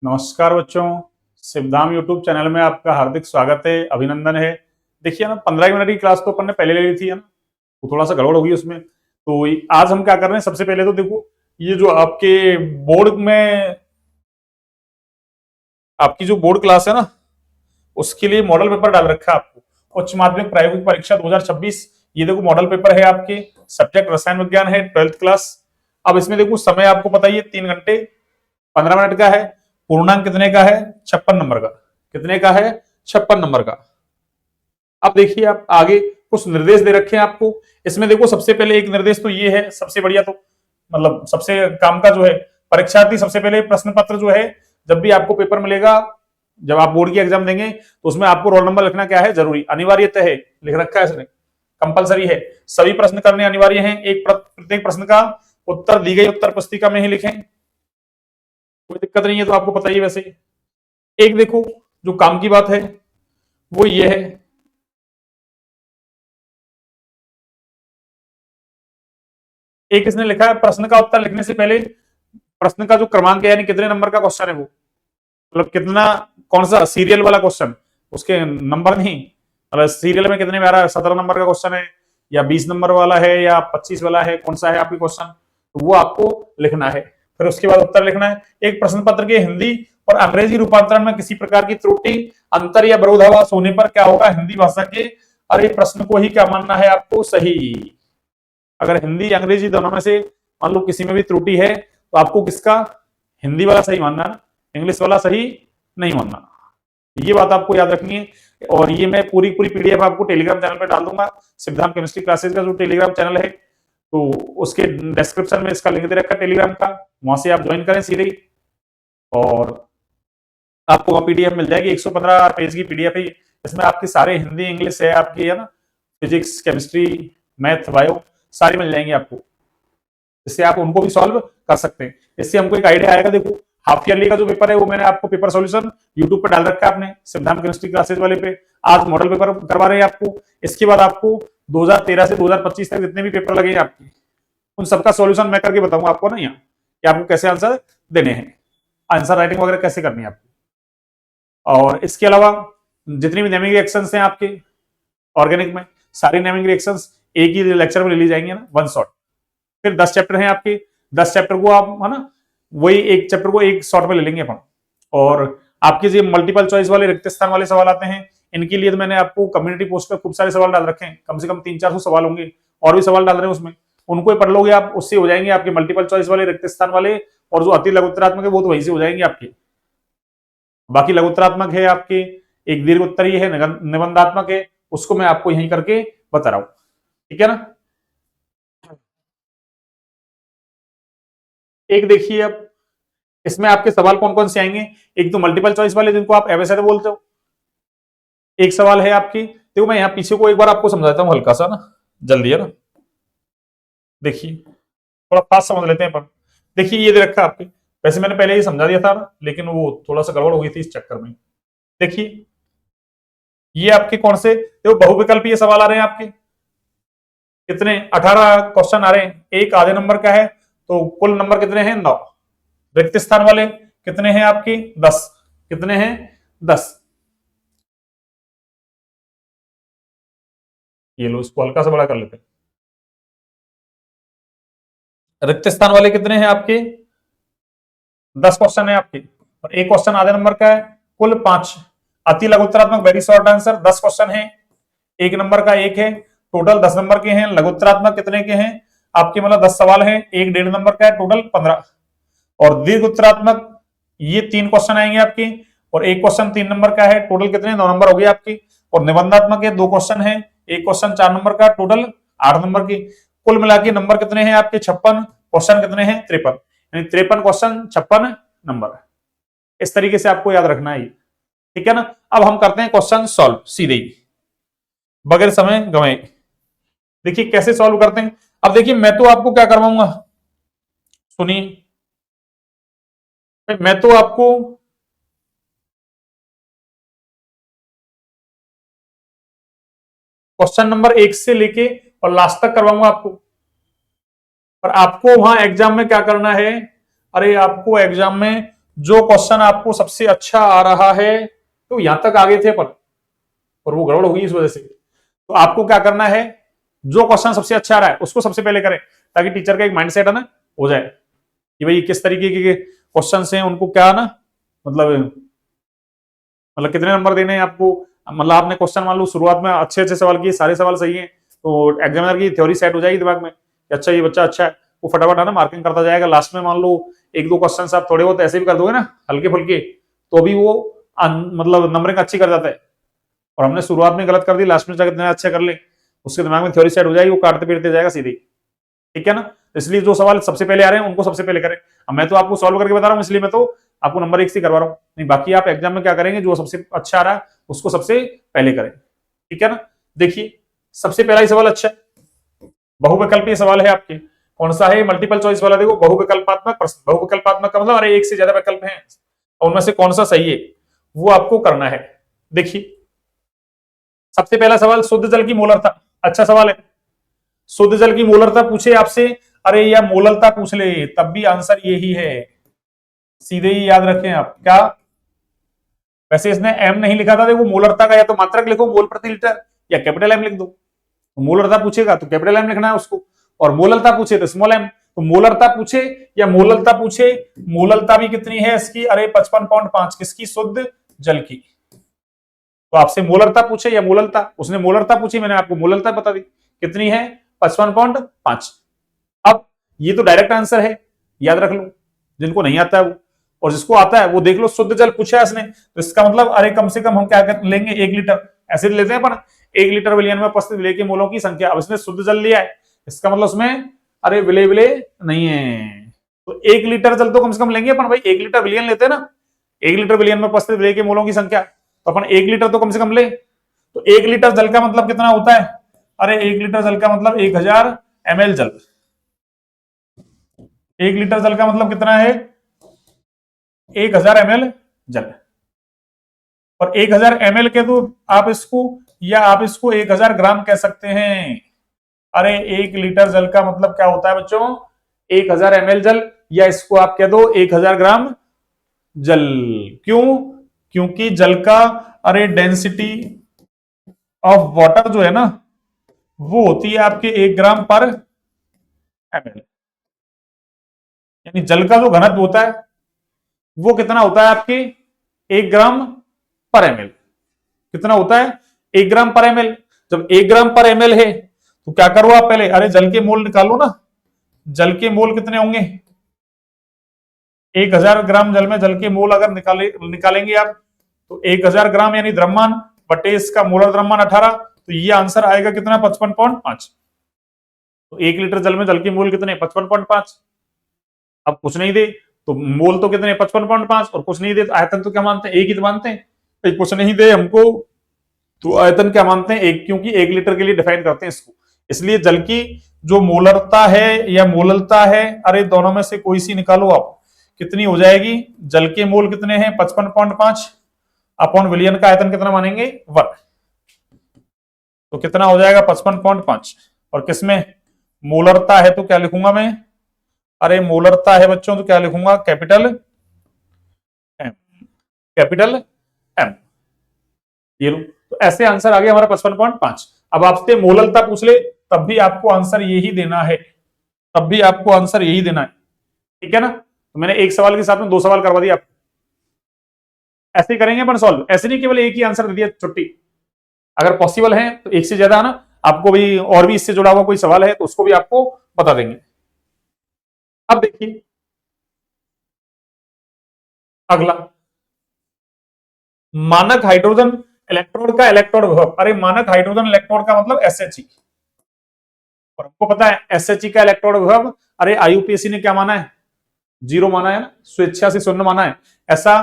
नमस्कार बच्चों, Shivdham YouTube channel में आपका हार्दिक स्वागत है, अभिनंदन है। देखिए ना, 15 मिनट की क्लास तो अपन ने पहले ले ली थी, है ना। तो थोड़ा सा गड़बड़ होगी उसमें। तो आज हम क्या कर रहे हैं, सबसे पहले तो देखो, ये जो आपके बोर्ड में आपकी जो बोर्ड क्लास है ना, उसके लिए मॉडल पेपर डाल रखा है आपको। उच्च माध्यमिक प्रायोगिक परीक्षा 2026। ये देखो मॉडल पेपर है आपके। सब्जेक्ट रसायन विज्ञान है, 12th क्लास। अब इसमें देखो समय आपको पता ही है, 3 घंटे 15 मिनट का है। पूर्णांक कितने का है? 56 नंबर का। कितने का है? 56 नंबर का। अब देखिए, आप आगे कुछ निर्देश दे रखे हैं आपको। इसमें देखो, सबसे पहले एक निर्देश तो ये है, सबसे बढ़िया तो मतलब सबसे काम का जो है, परीक्षार्थी सबसे पहले प्रश्न पत्र जो है, जब भी आपको पेपर मिलेगा, जब आप बोर्ड की एग्जाम देंगे, तो उसमें आपको रोल नंबर लिखना क्या है? जरूरी, अनिवार्यतः है, लिख रखा है इसने, कंपलसरी है। सभी प्रश्न करने अनिवार्य हैं। प्रत्येक प्रश्न का उत्तर दी गई उत्तर पुस्तिका में ही लिखें, कोई दिक्कत नहीं है, तो आपको पता ही है वैसे। एक देखो, जो काम की बात है वो ये है, एक इसने लिखा है, प्रश्न का उत्तर लिखने से पहले प्रश्न का जो क्रमांक है, यानी कितने नंबर का क्वेश्चन है वो, मतलब कितना, कौन सा सीरियल वाला क्वेश्चन, उसके नंबर नहीं, मतलब सीरियल में कितने में आ रहा है, 17 नंबर का क्वेश्चन है या 20 नंबर वाला है या 25 वाला है, कौन सा है आपकी क्वेश्चन, तो वो आपको लिखना है। फिर उसके बाद उत्तर लिखना है। एक प्रश्न पत्र के हिंदी और अंग्रेजी रूपांतरण में किसी प्रकार की त्रुटि, अंतर या विरोधाभास होने पर क्या होगा? हिंदी भाषा के अरे प्रश्न को ही क्या मानना है आपको? सही। अगर हिंदी अंग्रेजी दोनों में से मान लो किसी में भी त्रुटि है, तो आपको किसका? हिंदी वाला सही मानना है, इंग्लिश वाला सही नहीं मानना। ये बात आपको याद रखनी है। और ये मैं पूरी पूरी पीडीएफ आपको टेलीग्राम चैनल पे डाल दूंगा। सिद्धांत केमिस्ट्री क्लासेस का जो टेलीग्राम चैनल है, तो उसके डिस्क्रिप्शन में इसका लिंक दे रखा है टेलीग्राम का, वहां से आप ज्वाइन करें सीधे, और आपको वहां पीडीएफ मिल जाएगी। 115 पेज की पीडीएफ है। इसमें आपकी सारे हिंदी इंग्लिश है आपकी, है ना, फिजिक्स केमिस्ट्री मैथ बायो सारी मिल जाएंगी आपको, इससे आप उनको भी सॉल्व कर सकते हैं। इससे हमको एक आइडिया आएगा। देखो, हाफ ईयरली का जो पेपर है वो मैंने आपको पेपर सॉल्यूशन यूट्यूब पे डाल रखा है अपने सिद्धांत केमिस्ट्री क्लासेस वाले पे। आज मॉडल पेपर करवा रहे हैं आपको। इसके बाद आपको 2013 से 2025 तक जितने भी पेपर लगे हैं आपके, उन सबका सॉल्यूशन मैं करके बताऊंगा आपको ना, यहाँ कि आपको कैसे आंसर देने हैं, आंसर राइटिंग वगैरह कैसे करनी है आपको। और इसके अलावा जितनी भी नेमिंग रिएक्शंस हैं आपके ऑर्गेनिक में, सारी नेमिंग रिएक्शंस एक ही लेक्चर में ले ली जाएंगे ना, वन शॉट। फिर 10 चैप्टर हैं आपके, 10 चैप्टर को आप, है ना, वही एक चैप्टर को एक शॉर्ट में ले लेंगे अपन। और आपके जो मल्टीपल चॉइस वाले रिक्त स्थान वाले सवाल आते हैं, इनके लिए तो मैंने आपको कम्युनिटी पोस्ट पर खूब सारे सवाल डाल रखे हैं, कम से कम 300-400 सवाल होंगे, और भी सवाल डाल रहे हैं उसमें। उनको ही पढ़ लोगे आप, उससे हो जाएंगे आपके मल्टीपल चॉइस वाले रिक्त स्थान वाले, और जो अति लघुत्तरात्मक है वो तो वहीं से हो जाएंगे आपके। बाकी लघुत्तरात्मक है आपके, एक दीर्घ उत्तरीय है, निबंधात्मक है, उसको मैं आपको यहीं करके बता रहा हूं, ठीक है ना। एक देखिए, अब इसमें आपके सवाल कौन कौन से आएंगे। एक तो मल्टीपल चॉइस वाले, जिनको आप एवरेज बोलते हो। एक सवाल है आपकी, देखो मैं यहाँ पीछे को एक बार आपको समझाता हूँ हल्का सा ना, जल्दी, है ना। देखिए, थोड़ा फास्ट समझ लेते हैं पर। देखिए, ये दे रखा है आपके, वैसे मैंने पहले ही समझा दिया था ना, लेकिन वो थोड़ा सा गड़बड़ हो गई थी इस चक्कर में। देखिए, ये आपके कौन से, देखो बहुविकल्पीय सवाल आ रहे हैं आपके। कितने? 18 क्वेश्चन आ रहे हैं, एक आधे नंबर का है, तो कुल नंबर कितने हैं? 9। रिक्त स्थान वाले कितने हैं आपकी? 10। कितने हैं? 10। ये लो, इसको हल्का सा बड़ा कर लेते हैं। रिक्त स्थान वाले कितने हैं आपके? 10 क्वेश्चन है आपके, और एक क्वेश्चन आधे नंबर का है, कुल 5। अति लघुत्तरात्मक वेरी शॉर्ट आंसर 10 क्वेश्चन है, एक नंबर का एक है, टोटल 10 नंबर के हैं। लघुत्तरात्मक कितने के हैं आपके, मतलब 10 सवाल हैं, एक 1.5 नंबर का है, टोटल 15। और दीर्घ उत्तरात्मक ये 3 क्वेश्चन आएंगे आपके, और एक क्वेश्चन 3 नंबर का है, टोटल कितने? 9 नंबर हो गए आपके। और निबंधात्मक है, 2 क्वेश्चन है, एक क्वेश्चन 4 नंबर का, टोटल 8 नंबर की। कुल मिला के नंबर कितने हैं आपके? 56। क्वेश्चन कितने हैं? 53, यानी 53 क्वेश्चन 56 नंबर। इस तरीके से आपको याद रखना है, ठीक है ना। अब हम करते हैं क्वेश्चन सॉल्व सीधे ही, बगैर समय गंवाए। देखिए कैसे सॉल्व करते हैं। अब देखिए, मैं तो आपको क्या करवाऊंगा, सुनिए, मैं तो आपको क्वेश्चन नंबर 1 से लेके और लास्ट तक करवाऊंगा आपको। और आपको वहां एग्जाम में क्या करना है, अरे आपको एग्जाम में जो क्वेश्चन आपको सबसे अच्छा आ रहा है, तो यहां तक आ गए थे पर, और वो गड़बड़ होगी इस वजह से। तो आपको क्या करना है, जो क्वेश्चन सबसे अच्छा आ रहा है उसको सबसे पहले करें, ताकि टीचर का एक माइंडसेट है ना हो जाए कि भाई किस तरीके के क्वेश्चन हैं, उनको क्या ना मतलब कितने नंबर देने हैं आपको। मतलब आपने क्वेश्चन मान लो शुरुआत में अच्छे अच्छे सवाल किए, सारे सवाल सही हैं, तो एग्जामिनर की थ्योरी सेट हो जाएगी दिमाग में कि अच्छा ये बच्चा अच्छा है, वो फटाफट है ना मार्किंग करता जाएगा। लास्ट में मान लो एक दो क्वेश्चन आप थोड़े बहुत ऐसे भी कर दोगे ना हल्के फुल्के, तो भी वो मतलब नंबरिंग अच्छी कर जाता है। और हमने शुरुआत में गलत कर दी, लास्ट में जाकर इतना अच्छा कर ले, उसके दिमाग में थ्योरी सेट हो जाएगी, वो काटते पीटते जाएगा सीधे। ठीक है ना, इसलिए जो सवाल सबसे पहले आ रहे हैं उनको सबसे पहले करें। अब मैं तो आपको सॉल्व करके बता रहा हूं, इसलिए मैं तो आपको नंबर 1 से करवा रहा हूं, नहीं बाकी आप एग्जाम में क्या करेंगे, जो सबसे अच्छा आ रहा है उसको सबसे पहले करें। ठीक है ना, देखिए सबसे पहला ही सवाल अच्छा है, बहुविकल्पीय सवाल है आपके। कौन सा है, मल्टीपल चॉइस वाला। देखो बहुविकल्पात्मक प्रश्न, बहुविकल्पात्मक का मतलब अरे एक से ज्यादा विकल्प हैं, उनमें से कौन सा सही है वो आपको करना है। देखिए सबसे पहला सवाल, शुद्ध जल की मोलरता। अच्छा सवाल है, शुद्ध जल की मोलरता पूछे आपसे, अरे या मोलरता पूछ ले तब भी आंसर यही है, सीधे ही याद रखें आप। क्या, वैसे इसने एम नहीं लिखा था, देखो मोलरता का या तो मात्रक लिखो मोल प्रति लीटर, या कैपिटल एम लिख दो। तो मोलरता पूछेगा तो कैपिटल एम लिखना है उसको, और मोलरता पूछे तो स्मॉल एम। तो मोलरता पूछे या मोलरता पूछे, मोलरता भी कितनी है इसकी, अरे 55.5, किसकी, शुद्ध जल की। तो आपसे मोलरता पूछे या मोलरता, उसने मोलरता पूछी, मैंने आपको मोलरता बता दी कितनी है, 55.5। अब ये तो डायरेक्ट आंसर है, याद रख लो, जिनको नहीं आता है वो, और जिसको आता है वो देख लो, शुद्ध जल पूछा है इसने, तो इसका मतलब अरे कम से कम हम क्या लेंगे, 1 लीटर, ऐसे लेते हैं पर 1 लीटर विलयन में उपस्थित विलेय के मोलों की संख्या। अब इसने शुद्ध जल लिया है, इसका मतलब उसमें अरे विलेय विलेय नहीं है, तो 1 लीटर जल तो कम से कम लेंगे अपन भाई, 1 लीटर विलियन लेते हैं ना, 1 लीटर विलियन में उपस्थित विलेय के मोलों की संख्या, तो अपन 1 लीटर तो कम से कम ले। तो 1 लीटर जल का मतलब कितना होता है, अरे 1 लीटर जल का मतलब 1000 ml जल। 1 लीटर जल का मतलब कितना है, 1000 ml जल। और 1000 ml के तो आप इसको, या आप इसको 1000 ग्राम कह सकते हैं। अरे 1 लीटर जल का मतलब क्या होता है बच्चों, 1000 ml जल, या इसको आप कह दो 1000 ग्राम जल। क्यों, क्योंकि जल का अरे डेंसिटी ऑफ वाटर जो है ना, वो होती है आपके 1 ग्राम पर ml। यानी जल का जो घनत्व होता है वो कितना होता है आपके, 1 ग्राम पर ml। कितना होता है, 1 ग्राम पर ml। जब 1 ग्राम पर ml है तो क्या करो आप पहले, अरे जल के मोल निकालो ना, जल के मोल कितने होंगे, 1000 ग्राम जल में जल के मोल अगर निकालेंगे आप, तो 1000 ग्राम यानी द्रव्यमान बटे इसका मोलर द्रव्यमान 18, तो ये आंसर आएगा कितना, 55.5। तो 1 लीटर जल में जल के मोल कितने, 55.5। अब कुछ नहीं दे तो मोल तो कितने, 55.5, और कुछ नहीं दे तो आयतन तो क्या मानते हैं, एक ही तो मानते हैं। कुछ नहीं दे हमको तो आयतन क्या मानते हैं, एक, क्योंकि 1 लीटर के लिए डिफाइन करते हैं इसको। इसलिए जल की जो मोलरता है या मोललता है, अरे दोनों में से कोई सी निकालो आप, कितनी हो जाएगी, जल के मोल कितने हैं 55.5, अपॉन विलियन का आयतन कितना मानेंगे 1, तो कितना हो जाएगा 55.5। और किसमें मोलरता है तो क्या लिखूंगा मैं, अरे मोलरता है बच्चों तो क्या लिखूंगा, कैपिटल एम, कैपिटल एम। ये लो, तो ऐसे आंसर आ गया हमारा 55.5। अब आपसे मोललता पूछ ले तब भी आपको आंसर यही देना है, तब भी आपको आंसर यही देना है। ठीक है ना, तो मैंने एक सवाल के साथ में 2 सवाल करवा दिया आपको। ऐसे ही करेंगे अपन सॉल्व, ऐसे नहीं केवल एक ही आंसर दे दिया छुट्टी। अगर पॉसिबल है तो एक से ज्यादा ना, आपको भी और भी इससे जुड़ा हुआ कोई सवाल है तो उसको भी आपको बता देंगे। अब देखिए अगला, मानक हाइड्रोजन इलेक्ट्रोड का इलेक्ट्रोड विभव। अरे मानक हाइड्रोजन इलेक्ट्रोड का मतलब एसएचई, और हमको पता है एसएचई का इलेक्ट्रोड विभव, अरे आईयूपीएसी ने क्या माना है, 0 माना है ना, स्वेच्छा से 0 माना है। ऐसा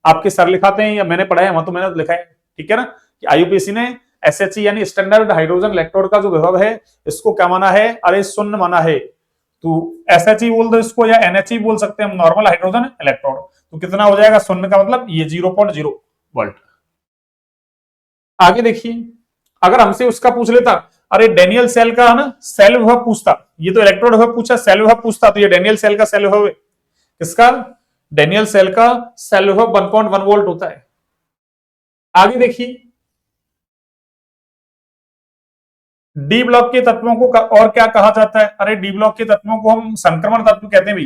आपके सर लिखाते हैं या मैंने पढ़ा है, वहां तो मैंने लिखा है। ठीक है ना, कि आईयूपीएसी ने एसएचई यानी स्टैंडर्ड हाइड्रोजन इलेक्ट्रोड का जो विभव है इसको क्या माना है, अरे 0 माना है। तो एसएचई बोल दो इसको, या एनएचई बोल सकते हैं हम, नॉर्मल हाइड्रोजन इलेक्ट्रोड। तो कितना हो जाएगा 0 का मतलब ये 0.0 वोल्ट। आगे देखिए, अगर हमसे उसका पूछ लेता, अरे डेनियल सेल का है ना सेल विभव पूछता, ये तो इलेक्ट्रोड विभव पूछा, सेल विभव पूछता, तो ये डेनियल सेल का सेल विभव है, किसका, डेनियल सेल का सेल लगभग 1.1 वोल्ट होता है। आगे देखिए, डी ब्लॉक के तत्वों को और क्या कहा जाता है? अरे डी ब्लॉक के तत्वों को हम संक्रमण तत्व कहते हैं भी।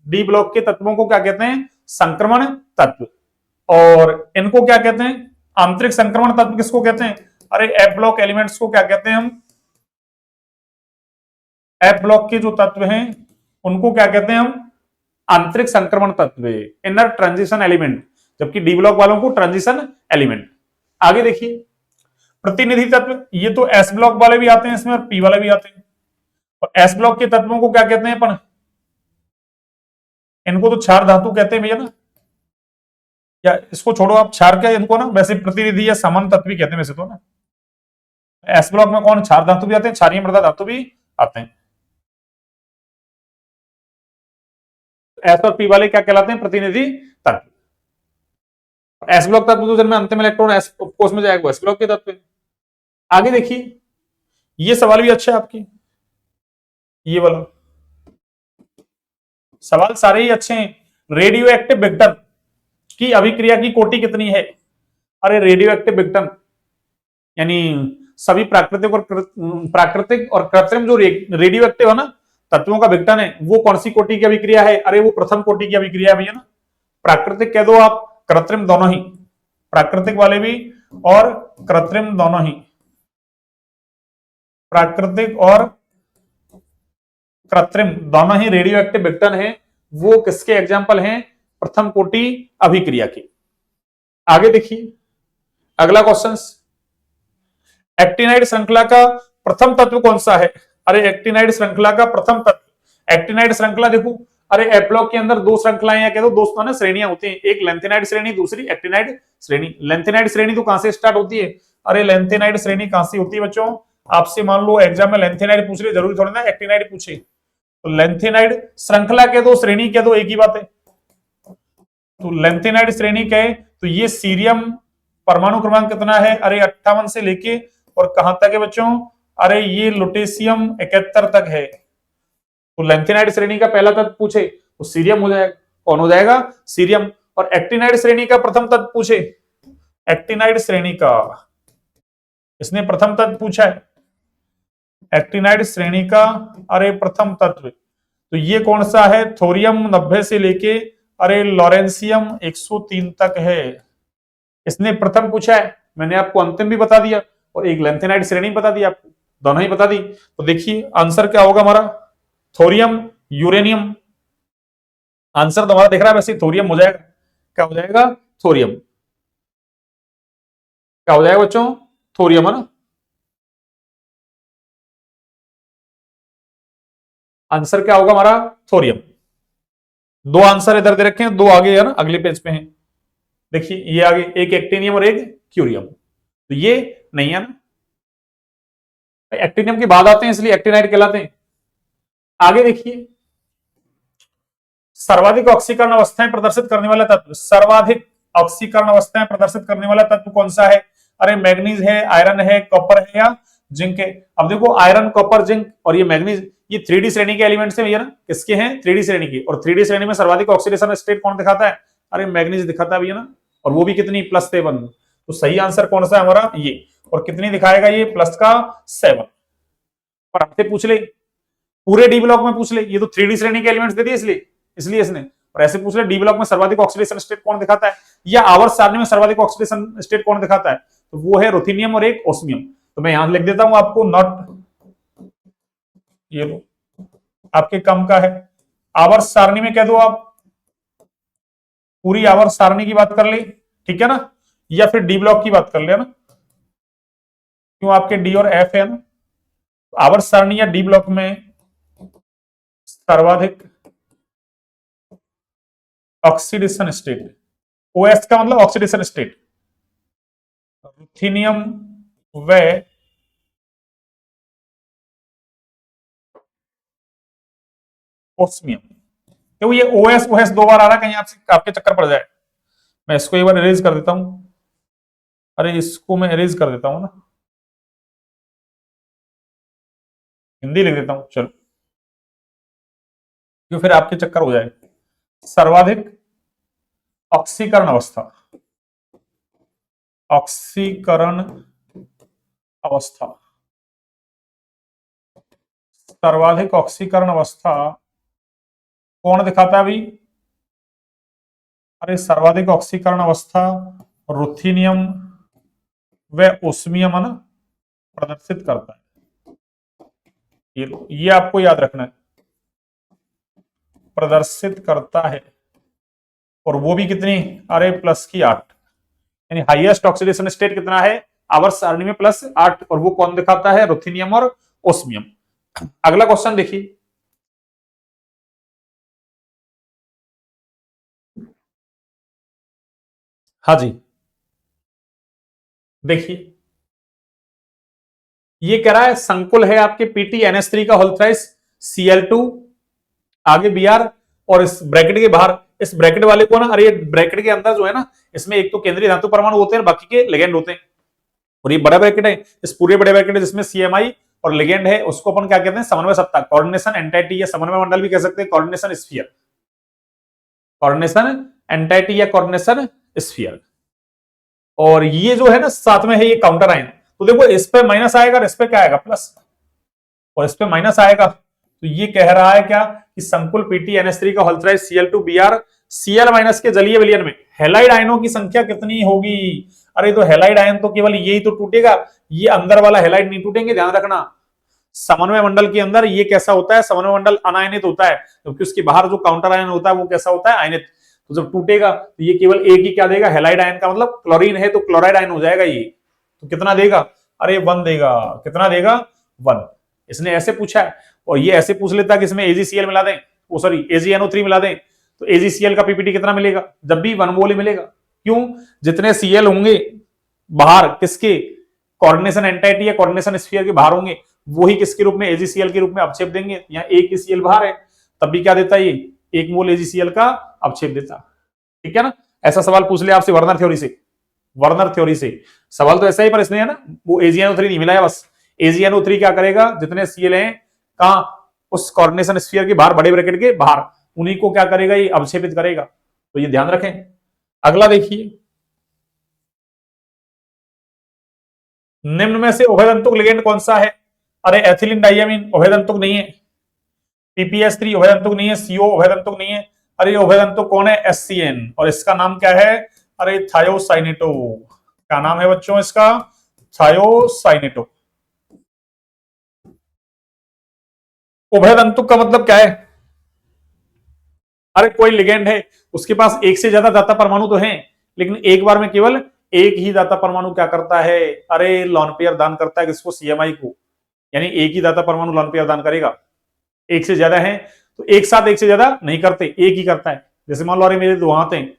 डी ब्लॉक के तत्वों को क्या कहते हैं? संक्रमण तत्व। और इनको क्या कहते हैं? आंतरिक संक्रमण तत्व किसको कहते हैं? अरे एफ ब्लॉक एलिमेंट्स को क्या कहते हैं हम? एफ ब्लॉक के जो तत्व हैं उनको क्या कहते हैं हम? आंतरिक संक्रमण तत्व, इनर ट्रांजिशन एलिमेंट, जबकि डी ब्लॉक वालों को ट्रांजिशन एलिमेंट। आगे देखिए, प्रतिनिधि तत्व, ये तो एस ब्लॉक वाले भी आते हैं इसमें और पी वाले भी आते हैं। और एस ब्लॉक के तत्वों को क्या कहते हैं अपन? इनको तो क्षार धातु कहते हैं भैया ना, या इसको छोड़ो आप, क्षार क्या इनको ना, वैसे प्रतिनिधि या समान तत्व भी कहते हैं वैसे तो ना। एस ब्लॉक में कौन? क्षार धातु भी आते हैं, क्षारीय मृदा धातु भी आते हैं। एस और पी वाले क्या कहलाते हैं? प्रतिनिधि तत्व। एस ब्लॉक तत्व तो जिनमें अंतिम इलेक्ट्रॉन एस कोष में जाएगा, एस ब्लॉक के तत्व। आगे देखिए, ये सवाल भी अच्छा है आपकी, ये वाला सवाल सारे ही अच्छे हैं। रेडियो एक्टिव विघटन की अभिक्रिया की कोटि कितनी है? अरे रेडियो एक्टिव विघटन यानी सभी प्राकृतिक और कृत्रिम जो रेडियो एक्टिव है ना तत्वों का विघटन है, वो कौन सी कोटि की अभिक्रिया है? अरे वो प्रथम कोटि की अभिक्रिया है भैया ना। प्राकृतिक कह दो आप, कृत्रिम दोनों ही, प्राकृतिक वाले भी और कृत्रिम दोनों ही, प्राकृतिक और कृत्रिम दोनों ही रेडियो एक्टिव विघटन है। वो किसके एग्जाम्पल हैं? प्रथम कोटि अभिक्रिया के। आगे देखिए, अगला क्वेश्चन, एक्टिनाइड श्रृंखला का प्रथम तत्व कौन सा है? अरे एक्टिनाइड श्रृंखला का प्रथम तत्व, एक्टिनाइड श्रृंखला देखो, अरे एफ ब्लॉक के अंदर दो श्रृंखलाएं या कह दो दोस्तों ना श्रेणियां होती हैं, एक लेंथेनाइड श्रेणी, दूसरी एक्टिनाइड श्रेणी। लेंथेनाइड श्रेणी तो कहां से स्टार्ट होती है? अरे लेंथेनाइड श्रेणी कहां से होती है बच्चों? आपसे मान लो एग्जाम में लेंथेनाइड पूछ रहे, जरूरी थोड़ी ना एक्टिनाइड पूछे। तो लेंथेनाइड श्रृंखला कह दो, श्रेणी कह दो, एक ही बात है। तो लेंथेनाइड श्रेणी कहे तो ये सीरियम परमाणु क्रमांक कितना है? अरे 58 से लेके और कहां तक है बच्चों? अरे ये लुटेशियम 71 तक है। तो लेंथेनाइड श्रेणी का पहला तत्व पूछे तो सीरियम हो जाएगा। कौन हो जाएगा? सीरियम। और एक्टिनाइड श्रेणी का प्रथम तत्व पूछे, एक्टिनाइड श्रेणी का इसने प्रथम तत्व पूछा है, एक्टिनाइड श्रेणी का अरे प्रथम तत्व, तो ये कौन सा है? थोरियम 90 से लेके अरे लॉरेंसियम 103 तक है। इसने प्रथम पूछा है, मैंने आपको अंतिम भी बता दिया और एक लेंथेनाइड श्रेणी बता दी, आपको दोनों ही बता दी। तो देखिए आंसर क्या होगा हमारा? Thorium uranium. आंसर तो हमारा दिख रहा है वैसे थोरियम हो जाएगा। क्या हो जाएगा? थोरियम। क्या हो जाएगा बच्चों? थोरियम है ना। आंसर क्या होगा हमारा? थोरियम। दो आंसर इधर दे रखे हैं, दो आगे है ना, अगले पेज पे हैं। देखिए ये आगे एक एक्टिनियम और एक क्यूरियम, तो ये नहीं है ना, एक्टिनियम के बाद आते हैं इसलिए एक्टिनाइड कहलाते हैं। आगे देखिए, सर्वाधिक ऑक्सीकरण अवस्थाएं प्रदर्शित करने वाला तत्व, सर्वाधिक ऑक्सीकरण अवस्थाएं प्रदर्शित करने वाला तत्व कौन सा है? अरे मैग्नीज है, आयरन है, कॉपर है या जिंक है? अब देखो आयरन, कॉपर, जिंक और ये मैग्नीज, ये 3D श्रेणी के एलिमेंट्स हैं भैया ना। किसके हैं? 3D श्रेणी के। और 3D श्रेणी में सर्वाधिक ऑक्सीडेशन स्टेट कौन दिखाता है? अरे मैग्नीज दिखाता है भैया ना, और वो भी कितनी? +7। तो सही आंसर कौन सा है हमारा? ये। और कितनी दिखाएगा ये? +7। पर हमसे पूछ ले, पूरे डी ब्लॉक में पूछ ले, ये तो 3D श्रेणी के एलिमेंट्स दे दिए इसलिए इसलिए इसने। और ऐसे पूछ ले डी ब्लॉक में सर्वाधिक ऑक्सीडेशन स्टेट कौन दिखाता है, या आवर्त सारणी में सर्वाधिक ऑक्सीडेशन स्टेट कौन दिखाता है, तो वो है रुथेनियम और एक ओस्मियम। तो मैं यहां लिख देता हूं आपको, नॉट, ये लो आपके कम का है। आवर्त सारणी में कह दो आप, पूरी आवर्त सारणी की बात कर ले, ठीक है ना, या फिर डी ब्लॉक की बात कर ले ना, क्यों आपके डी और एफ है ना। आवर्त सारणी या डी ब्लॉक में सर्वाधिक ऑक्सीडेशन स्टेट, ओएस का मतलब ऑक्सीडेशन स्टेट, रुथेनियम व ओस्मियम। क्यों ये ओएस ओएस दो बार आ रहा है, कहीं आपसे आपके चक्कर पड़ जाए। मैं इसको एक बार इरेज कर देता हूं, अरे इसको मैं इरेज कर देता हूं ना, हिंदी लिख देता हूं चलो, क्यों फिर आपके चक्कर हो जाए। सर्वाधिक ऑक्सीकरण अवस्था, ऑक्सीकरण अवस्था, सर्वाधिक ऑक्सीकरण अवस्था कौन दिखाता है अभी? अरे सर्वाधिक ऑक्सीकरण अवस्था रुथेनियम व ओस्मियम है ना, प्रदर्शित करता है। ये आपको याद रखना है, प्रदर्शित करता है। और वो भी कितनी? अरे प्लस की 8, यानी हाईएस्ट ऑक्सीडेशन स्टेट कितना है आवर्त सारणी में? +8। और वो कौन दिखाता है? रुथेनियम और ओस्मियम। अगला क्वेश्चन देखिए, हाँ जी देखिए, ये कह रहा है संकुल है आपके PtNH3 का होल थ्राइस Cl2 आगे Br, और इस ब्रैकेट के बाहर इस ब्रैकेट वाले को ना, अरे ये ब्रैकेट के अंदर जो है ना, इसमें एक तो केंद्रीय धातु परमाणु होते हैं, बाकी के लिगेंड होते हैं। और ये बड़ा ब्रैकेट है, इस पूरे बड़े ब्रैकेट है जिसमें CMI और लिगेंड है, उसको अपन क्या कहते हैं? समन्वय सत्ता, कोऑर्डिनेशन एंटाइटी या समन्वय मंडल भी कह सकते हैं, कोऑर्डिनेशन स्फीयर, कोऑर्डिनेशन एंटाइटी या कोऑर्डिनेशन स्फीयर। और ये जो है ना साथ में है ये काउंटर आयन, तो देखो इस पे माइनस आएगा और इस पे क्या आएगा? प्लस, और इस पे माइनस आएगा। तो ये कह रहा है क्या कि संकुल PtNH3 का whole thrice Cl2Br Cl minus के जलीय विलयन में हैलाइड आयनों की संख्या कितनी होगी? अरे तो हैलाइड आयन तो केवल यही तो टूटेगा, ये अंदर वाला हैलाइड नहीं टूटेंगे, ध्यान रखना। समन्वय मंडल के अंदर ये कैसा होता है? समन्वय मंडल अनायनित होता है, क्योंकि उसके बाहर जो काउंटर आयन होता है वो कैसा होता है? आयनित। तो जब टूटेगा तो ये केवल एक ही क्या देगा? हैलाइड आयन का मतलब क्लोरीन है तो क्लोराइड आयन हो जाएगा ये। तो कितना देगा? अरे 1 देगा। कितना देगा? 1। इसने ऐसे पूछा है, और ये ऐसे पूछ लेता कि इसमें AgCl मिला दें, वो सॉरी AgNO3 मिला दें, तो AgCl का पीपीटी कितना मिलेगा? जब भी 1 मोल ही मिलेगा। क्यों? जितने Cl होंगे बाहर किसके? कोऑर्डिनेशन एंटाइटी या कोऑर्डिनेशन स्फीयर के बाहर होंगे, वही किसके रूप में? AgCl के रूप में अवक्षेप देंगे। यहाँ एक Cl बाहर है, तब भी क्या देता है? ये 1 मोल AgCl का अवक्षेप देता। ठीक है ना? ऐसा सवाल पूछ लिया आपसे वर्नर थ्योरी से, वर्नर थ्योरी से सवाल तो ऐसा ही, पर इसने है ना वो AgNO3 नहीं मिलाया, बस AgNO3 क्या करेगा? जितने Cl हैं कहां? उस कोऑर्डिनेशन स्फीयर के बाहर, बड़े ब्रैकेट के बाहर, उन्हीं को क्या करेगा? ये अवक्षेपित करेगा। तो ये ध्यान रखें। अगला देखिए, निम्न में से उभयदंतुक लिगेंड कौन सा है? अरे एथिलीन डाइयामीन उभयदंतुक नहीं है, PPS3 उभयदंतुक नहीं है, CO उभयदंतुक नहीं है। अरे उभयदंतुक कौन है? SCN, और इसका नाम क्या है? अरे थायोसाइनेटो। क्या नाम है बच्चों इसका? थायोसाइनेटो। उभयदंतुक का मतलब क्या है? अरे कोई लिगेंड है, उसके पास एक से ज्यादा दाता परमाणु तो हैं, लेकिन एक बार में केवल एक ही दाता परमाणु क्या करता है? अरे लॉन पेयर दान करता है। किसको? CMI को। यानी एक ही दाता परमाणु लॉन पेयर दान करेगा। एक से ज्यादा है तो एक साथ एक से ज्यादा नहीं करते, एक ही करता है। जैसे मान लो अरे मेरे 2 हाथ हैं,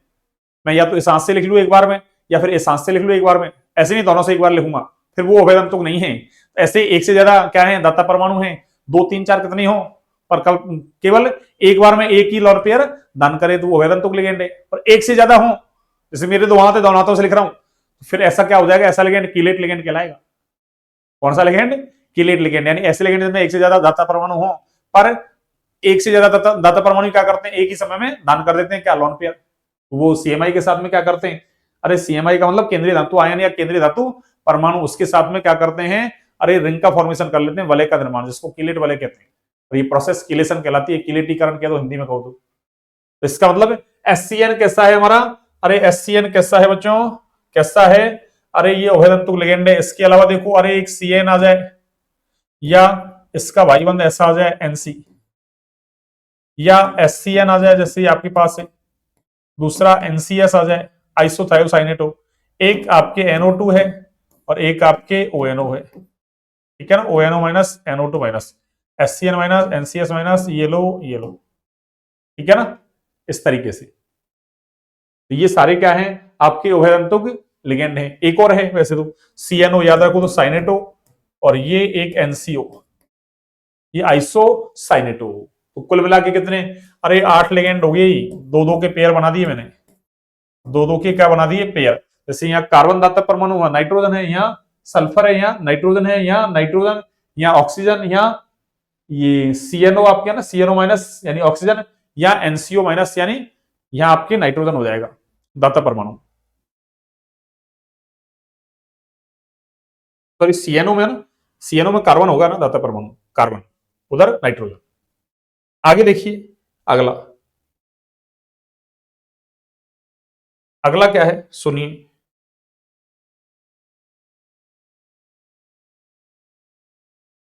मैं या तो इस हाथ से लिख लू एक बार में, या फिर इस हाथ से लिख लू एक बार में, ऐसे नहीं दोनों से एक बार लिखूंगा, फिर वो उभयदंतुक नहीं है। ऐसे एक से ज्यादा क्या है? दाता परमाणु है, 2 3 4 कितनी हो, पर केवल एक बार में एक ही लॉन पेयर दान करे तो वो उभयदंतुक लिगेंड है। और एक से ज्यादा हो, जैसे मेरे 2 हाथ है, दोनों हाथों से लिख रहा हूं, फिर ऐसा क्या हो जाएगा? ऐसा लिगेंड कीलेट लिगेंड कहलाएगा। कौन सा लिगेंड? Chelate ligand. यानी ऐसे लिगेंड जिसमें एक से ज्यादा दाता परमाणु हो, पर एक से ज्यादा दाता परमाणु क्या करते हैं? एक ही समय में दान कर देते हैं, क्या? Lone pair. वो CMI के साथ में क्या करते हैं? अरे CMI का मतलब केंद्रीय धातु आयन या केंद्रीय धातु परमाणु, उसके साथ में क्या करते हैं? अरे रिंग का फॉर्मेशन कर लेते हैं, वलय का निर्माण, जिसको कीलेट वलय कहते हैं। और ये प्रोसेस कीलेशन कहलाती है, कीलेटीकरण कह दो हिंदी में कहो तो इसका मतलब SCN कैसा है हमारा? अरे SCN कैसा है बच्चों? कैसा है? अरे ये उभयदंतुक लिगेंड है। इसके अलावा देखो, अरे एक CN आ जाए, या इसका भाईबंध ऐसा आ जाए NC, या SCN आ जाए जैसे आपके पास है, दूसरा NCS आ जाए आइसोथायोसाइनेटो, एक आपके NO2 है और एक आपके ONO है। ठीक है ना? ONO minus NO2 minus, SCN minus NCS minus, yellow yellow. ठीक है ना? इस तरीके से तो ये सारे क्या हैं? आपके उभयदंतुक लिगेंड हैं। एक और है वैसे तो, CNO याद रखो तो साइनेटो, और ये एक NCO, ये आइसोसाइनेटो। तो कुल मिला के कितने? अरे 8 लिगेंड हो गए, 2-2 के पेयर बना दिए मैंने, 2-2 के क्या बना दिए? पेयर। जैसे यहाँ कार्बन दाता परमाणु हुआ, नाइट्रोजन है, यहाँ सल्फर है, यहाँ नाइट्रोजन है, यहाँ नाइट्रोजन, यहाँ ऑक्सीजन, यहाँ ये CNO आपके ना, CNO माइनस यानी ऑक्सीजन, या NCO माइनस यानी यहाँ आपके नाइट्रोजन हो जाएगा। दाता परमाणु। सॉरी, सीएनओ में ना, सीएनओ में कार्बन होगा ना, दाता परमाणु कार्बन, उधर नाइट्रोजन। आगे देखिए अगला। अगला क्या है सुनिए।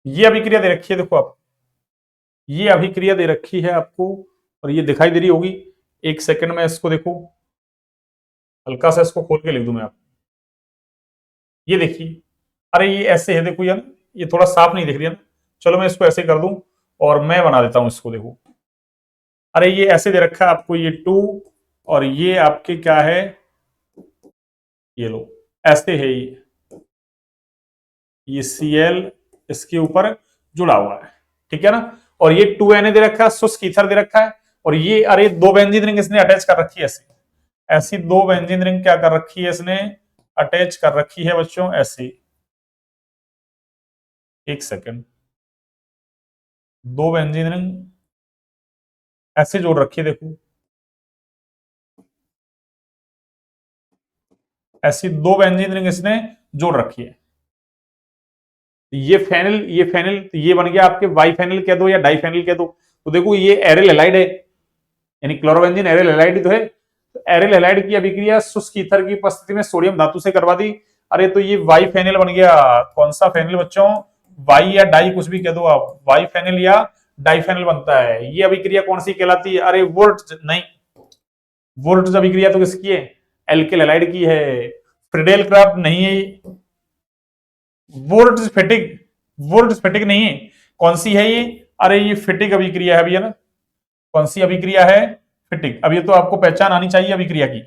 ये अभिक्रिया दे रखी है, देखो आप, ये अभिक्रिया दे रखी है आपको, और ये दिखाई दे रही होगी। एक सेकंड में इसको देखो, हल्का सा इसको खोल के लिख दूं मैं आप। ये देखिए, अरे ये ऐसे है, देखो यार, ये थोड़ा साफ नहीं दिख रही है ना। चलो मैं इसको ऐसे कर दूं, और मैं बना देता हूं इसको, देखो। अरे ये ऐसे दे रखा है आपको, ये टू, और ये आपके क्या है, ये लो, ऐसे है ये Cl इसके ऊपर जुड़ा हुआ है, ठीक है ना। और ये 2Na दे रखा है, शुष्क ईथर दे रखा है। और ये अरे दो बेंजीन रिंग इसने अटैच कर रखी है ऐसी, ऐसी दो बेंजीन रिंग क्या कर रखी है इसने, अटैच कर रखी है बच्चों, ऐसी। एक सेकंड, दो बेंजीन रिंग ऐसे जोड़ रखी है, देखो, ऐसी दो बेंजीन रिंग इसने जोड़ रखी है। ये फेनिल तो ये बन गया आपके वाई फेनिल कह दो या डाई फेनिल कह दो। तो देखो ये एरिल हेलाइड है, यानी क्लोरोबेंजीन एरिल हेलाइड तो है। तो एरिल हेलाइड की अभिक्रिया शुष्क ईथर की उपस्थिति में सोडियम धातु से करवा दी। अरे तो ये वाई फेनिल बन गया। कौन सा फेनिल बच्चों, वाई या डाई कुछ भी कह दो आप, वाई फेनिल या डाई फेनिल बनता है। ये अभिक्रिया कौन सी कहलाती है, अरे वोल्ट नहीं, वोल्ट अभिक्रिया तो किसकी है, एल्किल हैलाइड की है, फ्रिडेल क्राफ्ट नहीं है। वोल्ट फेटिक, वोल्ट फेटिक नहीं है। कौन सी है ये, अरे ये फिटिक अभिक्रिया है भैया ना। कौन सी अभिक्रिया है, फिटिक। अब ये तो आपको पहचान आनी चाहिए अभिक्रिया की,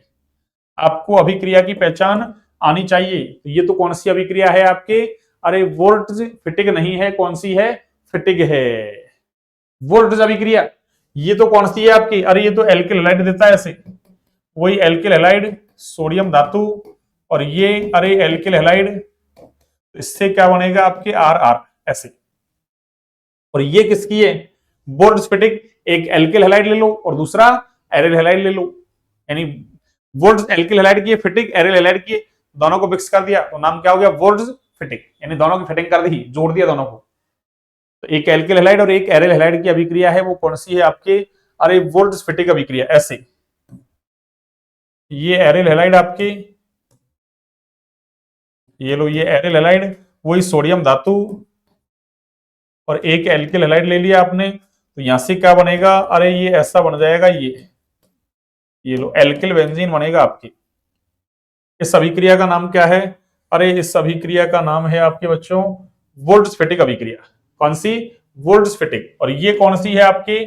आपको अभिक्रिया की पहचान आनी चाहिए। तो ये तो कौन सी अभिक्रिया है आपके, अरे वोल्ट फिटिक नहीं है, कौन सी है, फिटिक है। वोल्ट अभिक्रिया ये तो कौन सी है आपकी, अरे ये तो एल्किल हैलाइड देता है ऐसे, वही एल्किल हैलाइड सोडियम धातु। और ये अरे एल्किल हैलाइड, इससे क्या बनेगा आपके आर आर ऐसे। और ये किसकी है, बोर्ड स्फटिक। एक एल्किल हैलाइड ले लो और दूसरा एरिल हैलाइड ले लो, यानी वोल्ट एल्किल हैलाइड की फिटिक, एरिल हैलाइड की, दोनों को मिक्स कर दिया तो नाम क्या हो गया, वोल्ट फिटिक, यानी दोनों की फिटिंग कर दी, जोड़ दिया दोनों को। तो एक एल्किल हैलाइड और एक एरिल हैलाइड की अभिक्रिया है, वो कौन सी है आपके, अरे वोल्ट फिटिक अभिक्रिया ऐसे। ये एरिल हैलाइड आपकी, ये लो, ये एरिल हैलाइड वही सोडियम धातु, और एक एल्किल हैलाइड ले लिया आपने, तो यहां से क्या बनेगा, अरे ये ऐसा बन जाएगा, ये लो एल्किल बेंजीन बनेगा आपकी। इस अभिक्रिया का नाम क्या है, अरे इस अभिक्रिया का नाम है आपके बच्चों वोल्ट्सफेटिक अभिक्रिया। कौन सी, वोल्ट्सफेटिक। और ये कौन सी है आपकी,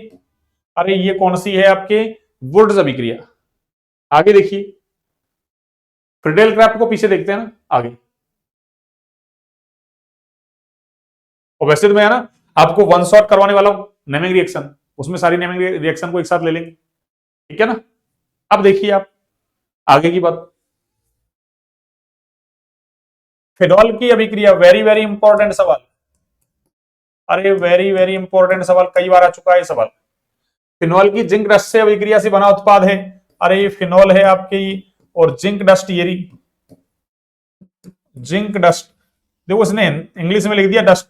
अरे ये कौन सी है आपके, वुड्स अभिक्रिया। आगे देखिए, फ्रिडेल क्राफ्ट को पीछे देखते हैं ना आगे। और वैसे तो मैं है ना आपको वन शॉट करवाने वाला हूं, नेमिंग रिएक्शन, उसमें सारी नेमिंग रिएक्शन को एक साथ ले लेंगे, ठीक है ना। अब देखिए आप आगे की बात, फिनॉल की अभिक्रिया, वेरी वेरी इंपॉर्टेंट सवाल। अरे वेरी वेरी इंपॉर्टेंट सवाल, कई बार आ चुका है सवाल। फिनॉल की जिंक डस्ट से अभिक्रिया से बना उत्पाद है, अरे ये फिनॉल है आपकी, और जिंक डस्ट, ये जिंक डस्ट, देखो उसने इंग्लिश में लिख दिया डस्ट,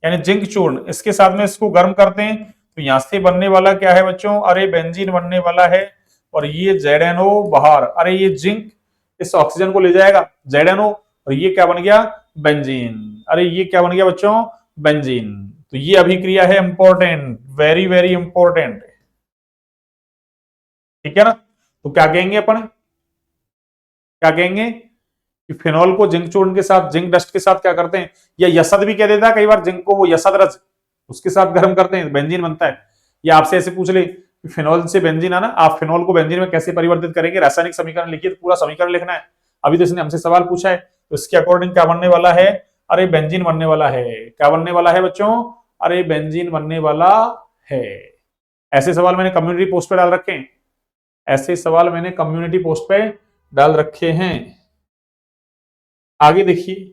यानी जिंक चूर्ण। इसके साथ में इसको गर्म करते हैं तो यहां से बनने वाला क्या है बच्चों, अरे बेंजीन बनने वाला है। और ये ZNO बाहर, अरे ये जिंक इस ऑक्सीजन को ले जाएगा ZNO, और ये क्या बन गया, बेंजीन। अरे ये क्या बन गया बच्चों, बेंजीन। तो ये अभिक्रिया है इंपॉर्टेंट, वेरी वेरी इंपॉर्टेंट, ठीक है ना। तो क्या कहेंगे अपन, क्या कहेंगे कि फिनॉल को जिंक चूर्ण के साथ, जिंक डस्ट के साथ क्या करते हैं, या यसद भी कह देता है कई बार जिंक को, वो यसद रच, उसके साथ गर्म करते हैं, बेंजीन बनता है। या आपसे ऐसे पूछ ले कि फिनॉल से बेंजीन आना, आप फिनॉल को बेंजीन में कैसे परिवर्तित करेंगे, रासायनिक समीकरण लिखिए, तो पूरा समीकरण लिखना है। अभी तो इसने हमसे सवाल पूछा है, तो इसके अकॉर्डिंग क्या बनने वाला है, अरे बेंजीन बनने वाला है। क्या बनने वाला है बच्चों, अरे बेंजीन बनने वाला है। ऐसे सवाल मैंने कम्युनिटी पोस्ट पे डाल रखे हैं, ऐसे सवाल मैंने कम्युनिटी पोस्ट पे डाल रखे हैं। आगे देखिए,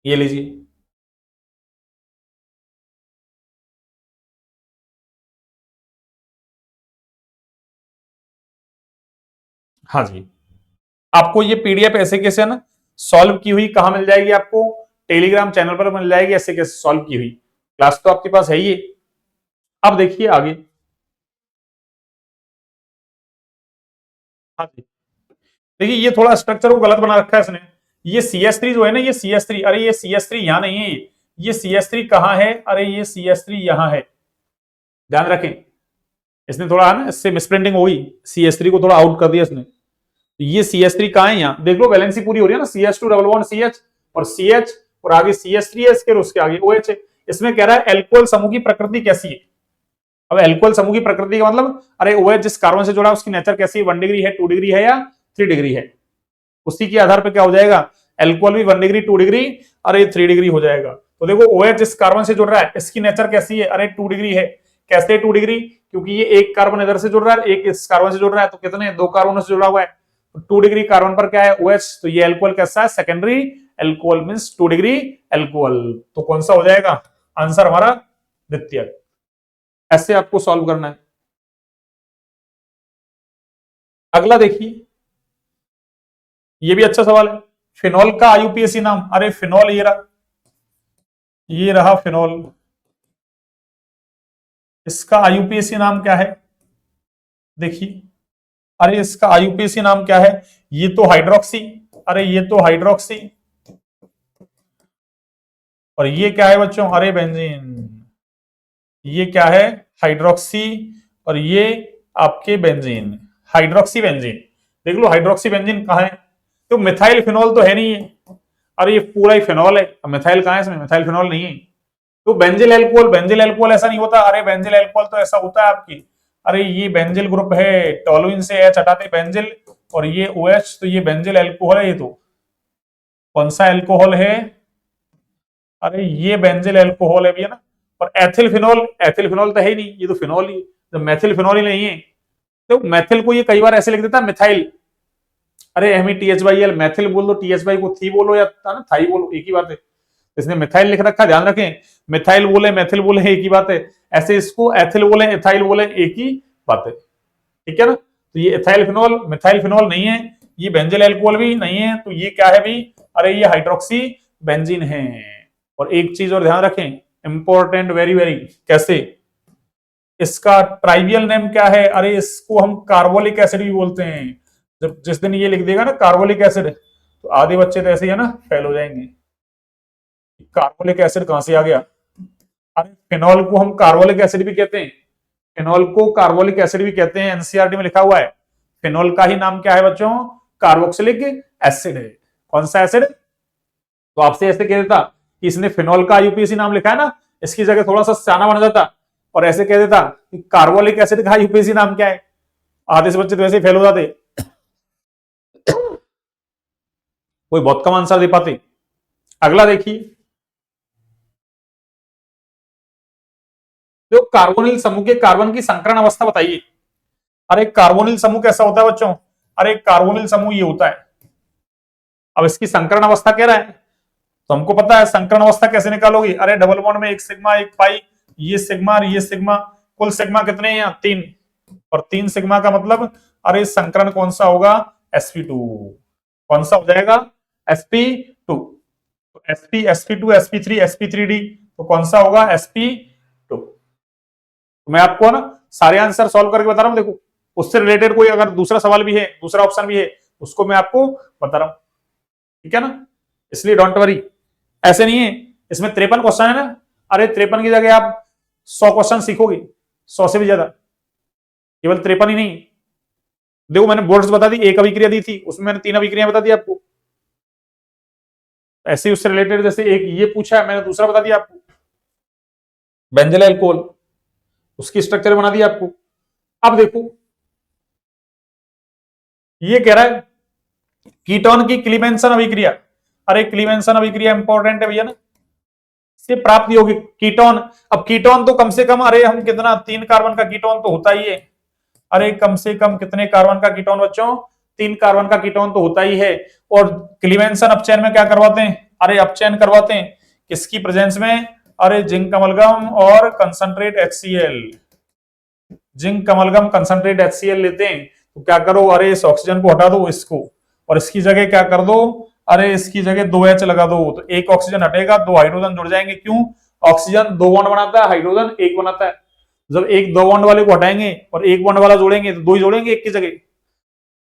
ये लीजिए, हाँ जी, आपको ये पीडीएफ ऐसे कैसे ना सॉल्व की हुई कहां मिल जाएगी? आपको टेलीग्राम चैनल पर मिल जाएगी, ऐसे कैसे सॉल्व की हुई क्लास तो आपके पास है ही। अब देखिए आगे। हाँ जी, देखिए ये थोड़ा स्ट्रक्चर को गलत बना रखा है इसने। ये CS3 जो है ना, ये CS3, अरे ये CS3 यहां नहीं है, ये CS3 कहां है? अरे ये CS3 यहां है, ध्यान रखें। इसने थोड़ा है ना, इससे मिसप्रिंटिंग हो गई, CS3 को थोड़ा आउट कर दिया इसने। तो ये CS3 कहां है? यहाँ देख लो, वैलेंसी पूरी हो रही है ना, CH2 डबल बॉन्ड CH और CH और आगे CH3 है, इसके उसके आगे OH है। इसमें कह रहा है एल्कोहल समूह की प्रकृति कैसी है। अब एल्कोहल समूह की प्रकृति का मतलब, अरे OH जिस कार्बन से जुड़ा है उसकी नेचर कैसी है, 1 डिग्री है, 2 डिग्री है या 3 डिग्री है। उसी के आधार पर क्या हो जाएगा, एल्कोहल भी 1 डिग्री 2 डिग्री, अरे 3 डिग्री हो जाएगा। तो देखो OH जिस कार्बन से जुड़ रहा है इसकी नेचर कैसी है, अरे 2 डिग्री है। कैसे 2 डिग्री? क्योंकि ये एक कार्बन इधर से जुड़ रहा है, एक इस कार्बन से जुड़ रहा है, तो कितने, 2 कार्बन से जुड़ा हुआ है। 2 डिग्री कार्बन पर क्या है, OH, तो ये एल्कोहल कैसा है, secondary alcohol means 2 degree alcohol. तो कौन सा हो जाएगा आंसर हमारा, द्वितीय। ऐसे आपको सॉल्व करना है। अगला देखिए, ये भी अच्छा सवाल है। फिनॉल का आईयूपीएसी नाम, अरे फिनॉल ये रहा फिनॉल, इसका आईयूपीएसी नाम क्या है? देखिए, अरे इसका आईयूपीएसी नाम क्या है? ये तो हाइड्रोक्सी, अरे ये तो हाइड्रोक्सी, और ये क्या है बच्चों, अरे बेंजीन। ये क्या है, हाइड्रोक्सी, और ये आपके बेंजीन, हाइड्रोक्सी बेंजीन। देख लो हाइड्रोक्सी बेंजीन कहाँ है, तो मिथाइल फिनॉल तो है नहीं है, अरे ये पूरा ही फिनॉल है, मिथाइल कहाँ है इसमें, मिथाइल फिनॉल नहीं है। तो बेंजिल एल्कोहल, बेंजिल एल्कोहल ऐसा नहीं होता, अरे बेंजिल एल्कोहल तो ऐसा होता है आपकी, अरे ये बेंजिल ग्रुप है, टोलुइन से H हटाते बेंजिल, और ये OH, तो ये बेंजिल एल्कोहल है। ये तो कौन सा एल्कोहल है, अरे ये बेंजिल एल्कोहल है भैया ना। और एथिल फिनॉल, एथिल फिनॉल तो है ही नहीं, ये तो फिनॉल ही, तो मैथिल फिनॉल ही नहीं है। तो मैथिल को ये कई बार ऐसे लिख देता है मिथाइल, अरे METHYL, मैथिल बोल दो, THY को थी बोलो या थाई बोलो, एक ही बात है। इसने मिथाइल लिख रखा, ध्यान रखें, मिथाइल बोले मैथिल बोले एक ही बात है, ऐसे इसको एथिल बोले एथाइल बोले एक ही बात है, ठीक है ना। तो ये एथाइल फिनॉल, मिथाइल फिनॉल नहीं है, ये बेंजिल एल्कोहल भी नहीं है, तो ये क्या है भी, अरे ये हाइड्रोक्सी बेंजीन है। और एक चीज और ध्यान रखें, इंपॉर्टेंट, वेरी वेरी, कैसे, इसका ट्राइवियल नेम क्या है, अरे इसको हम कार्बोलिक एसिड भी बोलते हैं। जब जिस दिन ये लिख देगा ना कार्बोलिक एसिड, तो आधे बच्चे तो ऐसे ही है ना फेल हो जाएंगे। कार्बोलिक एसिड कहां से आ गया, अरे फिनॉल को हम कार्बोलिक एसिड भी कहते हैं, फिनॉल को कार्बोलिक एसिड भी कहते हैं, एनसीईआरटी में लिखा हुआ है। फिनॉल का ही नाम क्या है बच्चों, कार्बोक्सिलिक एसिड है। कौन सा एसिड? तो आपसे ऐसे कह देता कि इसने फिनॉल का यूपीएसी नाम लिखा है ना, इसकी जगह थोड़ा सा सियाना बन जाता और ऐसे कह देता कि कार्बोलिक एसिड का यूपीएसी नाम क्या है, आधे से बच्चे तो वैसे फेल हो जाते, कोई बहुत कम आंसर दे पाते। अगला देखिए, तो कार्बोनिल समूह के कार्बन की संकरण अवस्था बताइए। अरे कार्बोनिल समूह कैसा होता है बच्चों, अरे कार्बोनिल समूह ये होता है। अब इसकी संकरण अवस्था कह रहा है, तो हमको पता है संकरण अवस्था कैसे निकालोगी, अरे डबल बॉन्ड में एक सिग्मा एक पाई, ये सिग्मा और ये सिग्मा, कुल सिग्मा कितने हैं यहाँ 3, और 3 सिग्मा का मतलब, अरे संकरण कौन सा होगा, sp2, कौन सा हो जाएगा, sp2, तो sp2 sp3 sp3d, तो कौन सा होगा sp2। तो मैं आपको ना सारे आंसर सॉल्व करके बता रहा हूं, देखो उससे रिलेटेड कोई अगर दूसरा सवाल भी है, दूसरा ऑप्शन भी है, उसको मैं आपको बता रहा हूं, ठीक है ना। इसलिए डोंट वरी, ऐसे नहीं है, इसमें 53 क्वेश्चन है ना, अरे 53 की जगह आप 100 क्वेश्चन सीखोगे, 100 से भी ज्यादा, केवल 53 ही नहीं। देखो मैंने बोर्ड्स बता दी, एक अभिक्रिया दी थी, उसमें मैंने 3 अभिक्रिया बता दी आपको, ऐसे ही उससे रिलेटेड जैसे एक ये पूछा है, मैंने दूसरा बता दिया आपको, बेंजल एल्कोहल, उसकी स्ट्रक्चर बना दी आपको। अब देखो ये कह रहा है कीटोन की क्लीवेंसन अभिक्रिया, अरे क्लीवेंसन अभिक्रिया इंपॉर्टेंट है भैया ना, से प्राप्त होगी कीटोन। अब कीटोन तो कम से कम, अरे हम कितना 3 कार्बन का कीटोन तो होता ही है, अरे कम से कम कितने कार्बन का कीटोन बच्चों, 3 कार्बन का कीटोन तो होता ही है। और क्लीवेंसन अपचयन में क्या करवाते हैं, अरे अपचयन करवाते हैं किसकी प्रेजेंस में, अरे जिंक अमलगम और concentrate HCl, zinc amalgam concentrate HCl लेते हैं, तो क्या करो, अरे इस ऑक्सीजन को हटा दो इसको, और इसकी जगह क्या कर दो, अरे इसकी जगह 2H लगा दो, तो एक ऑक्सीजन हटेगा, 2 हाइड्रोजन जुड़ जाएंगे। क्यों? ऑक्सीजन 2 बॉन्ड बनाता है, हाइड्रोजन 1 बनाता है। जब एक 2 बॉन्ड वाले को हटाएंगे और 1 बॉन्ड वाला जोड़ेंगे तो 2 ही जोड़ेंगे एक की जगह।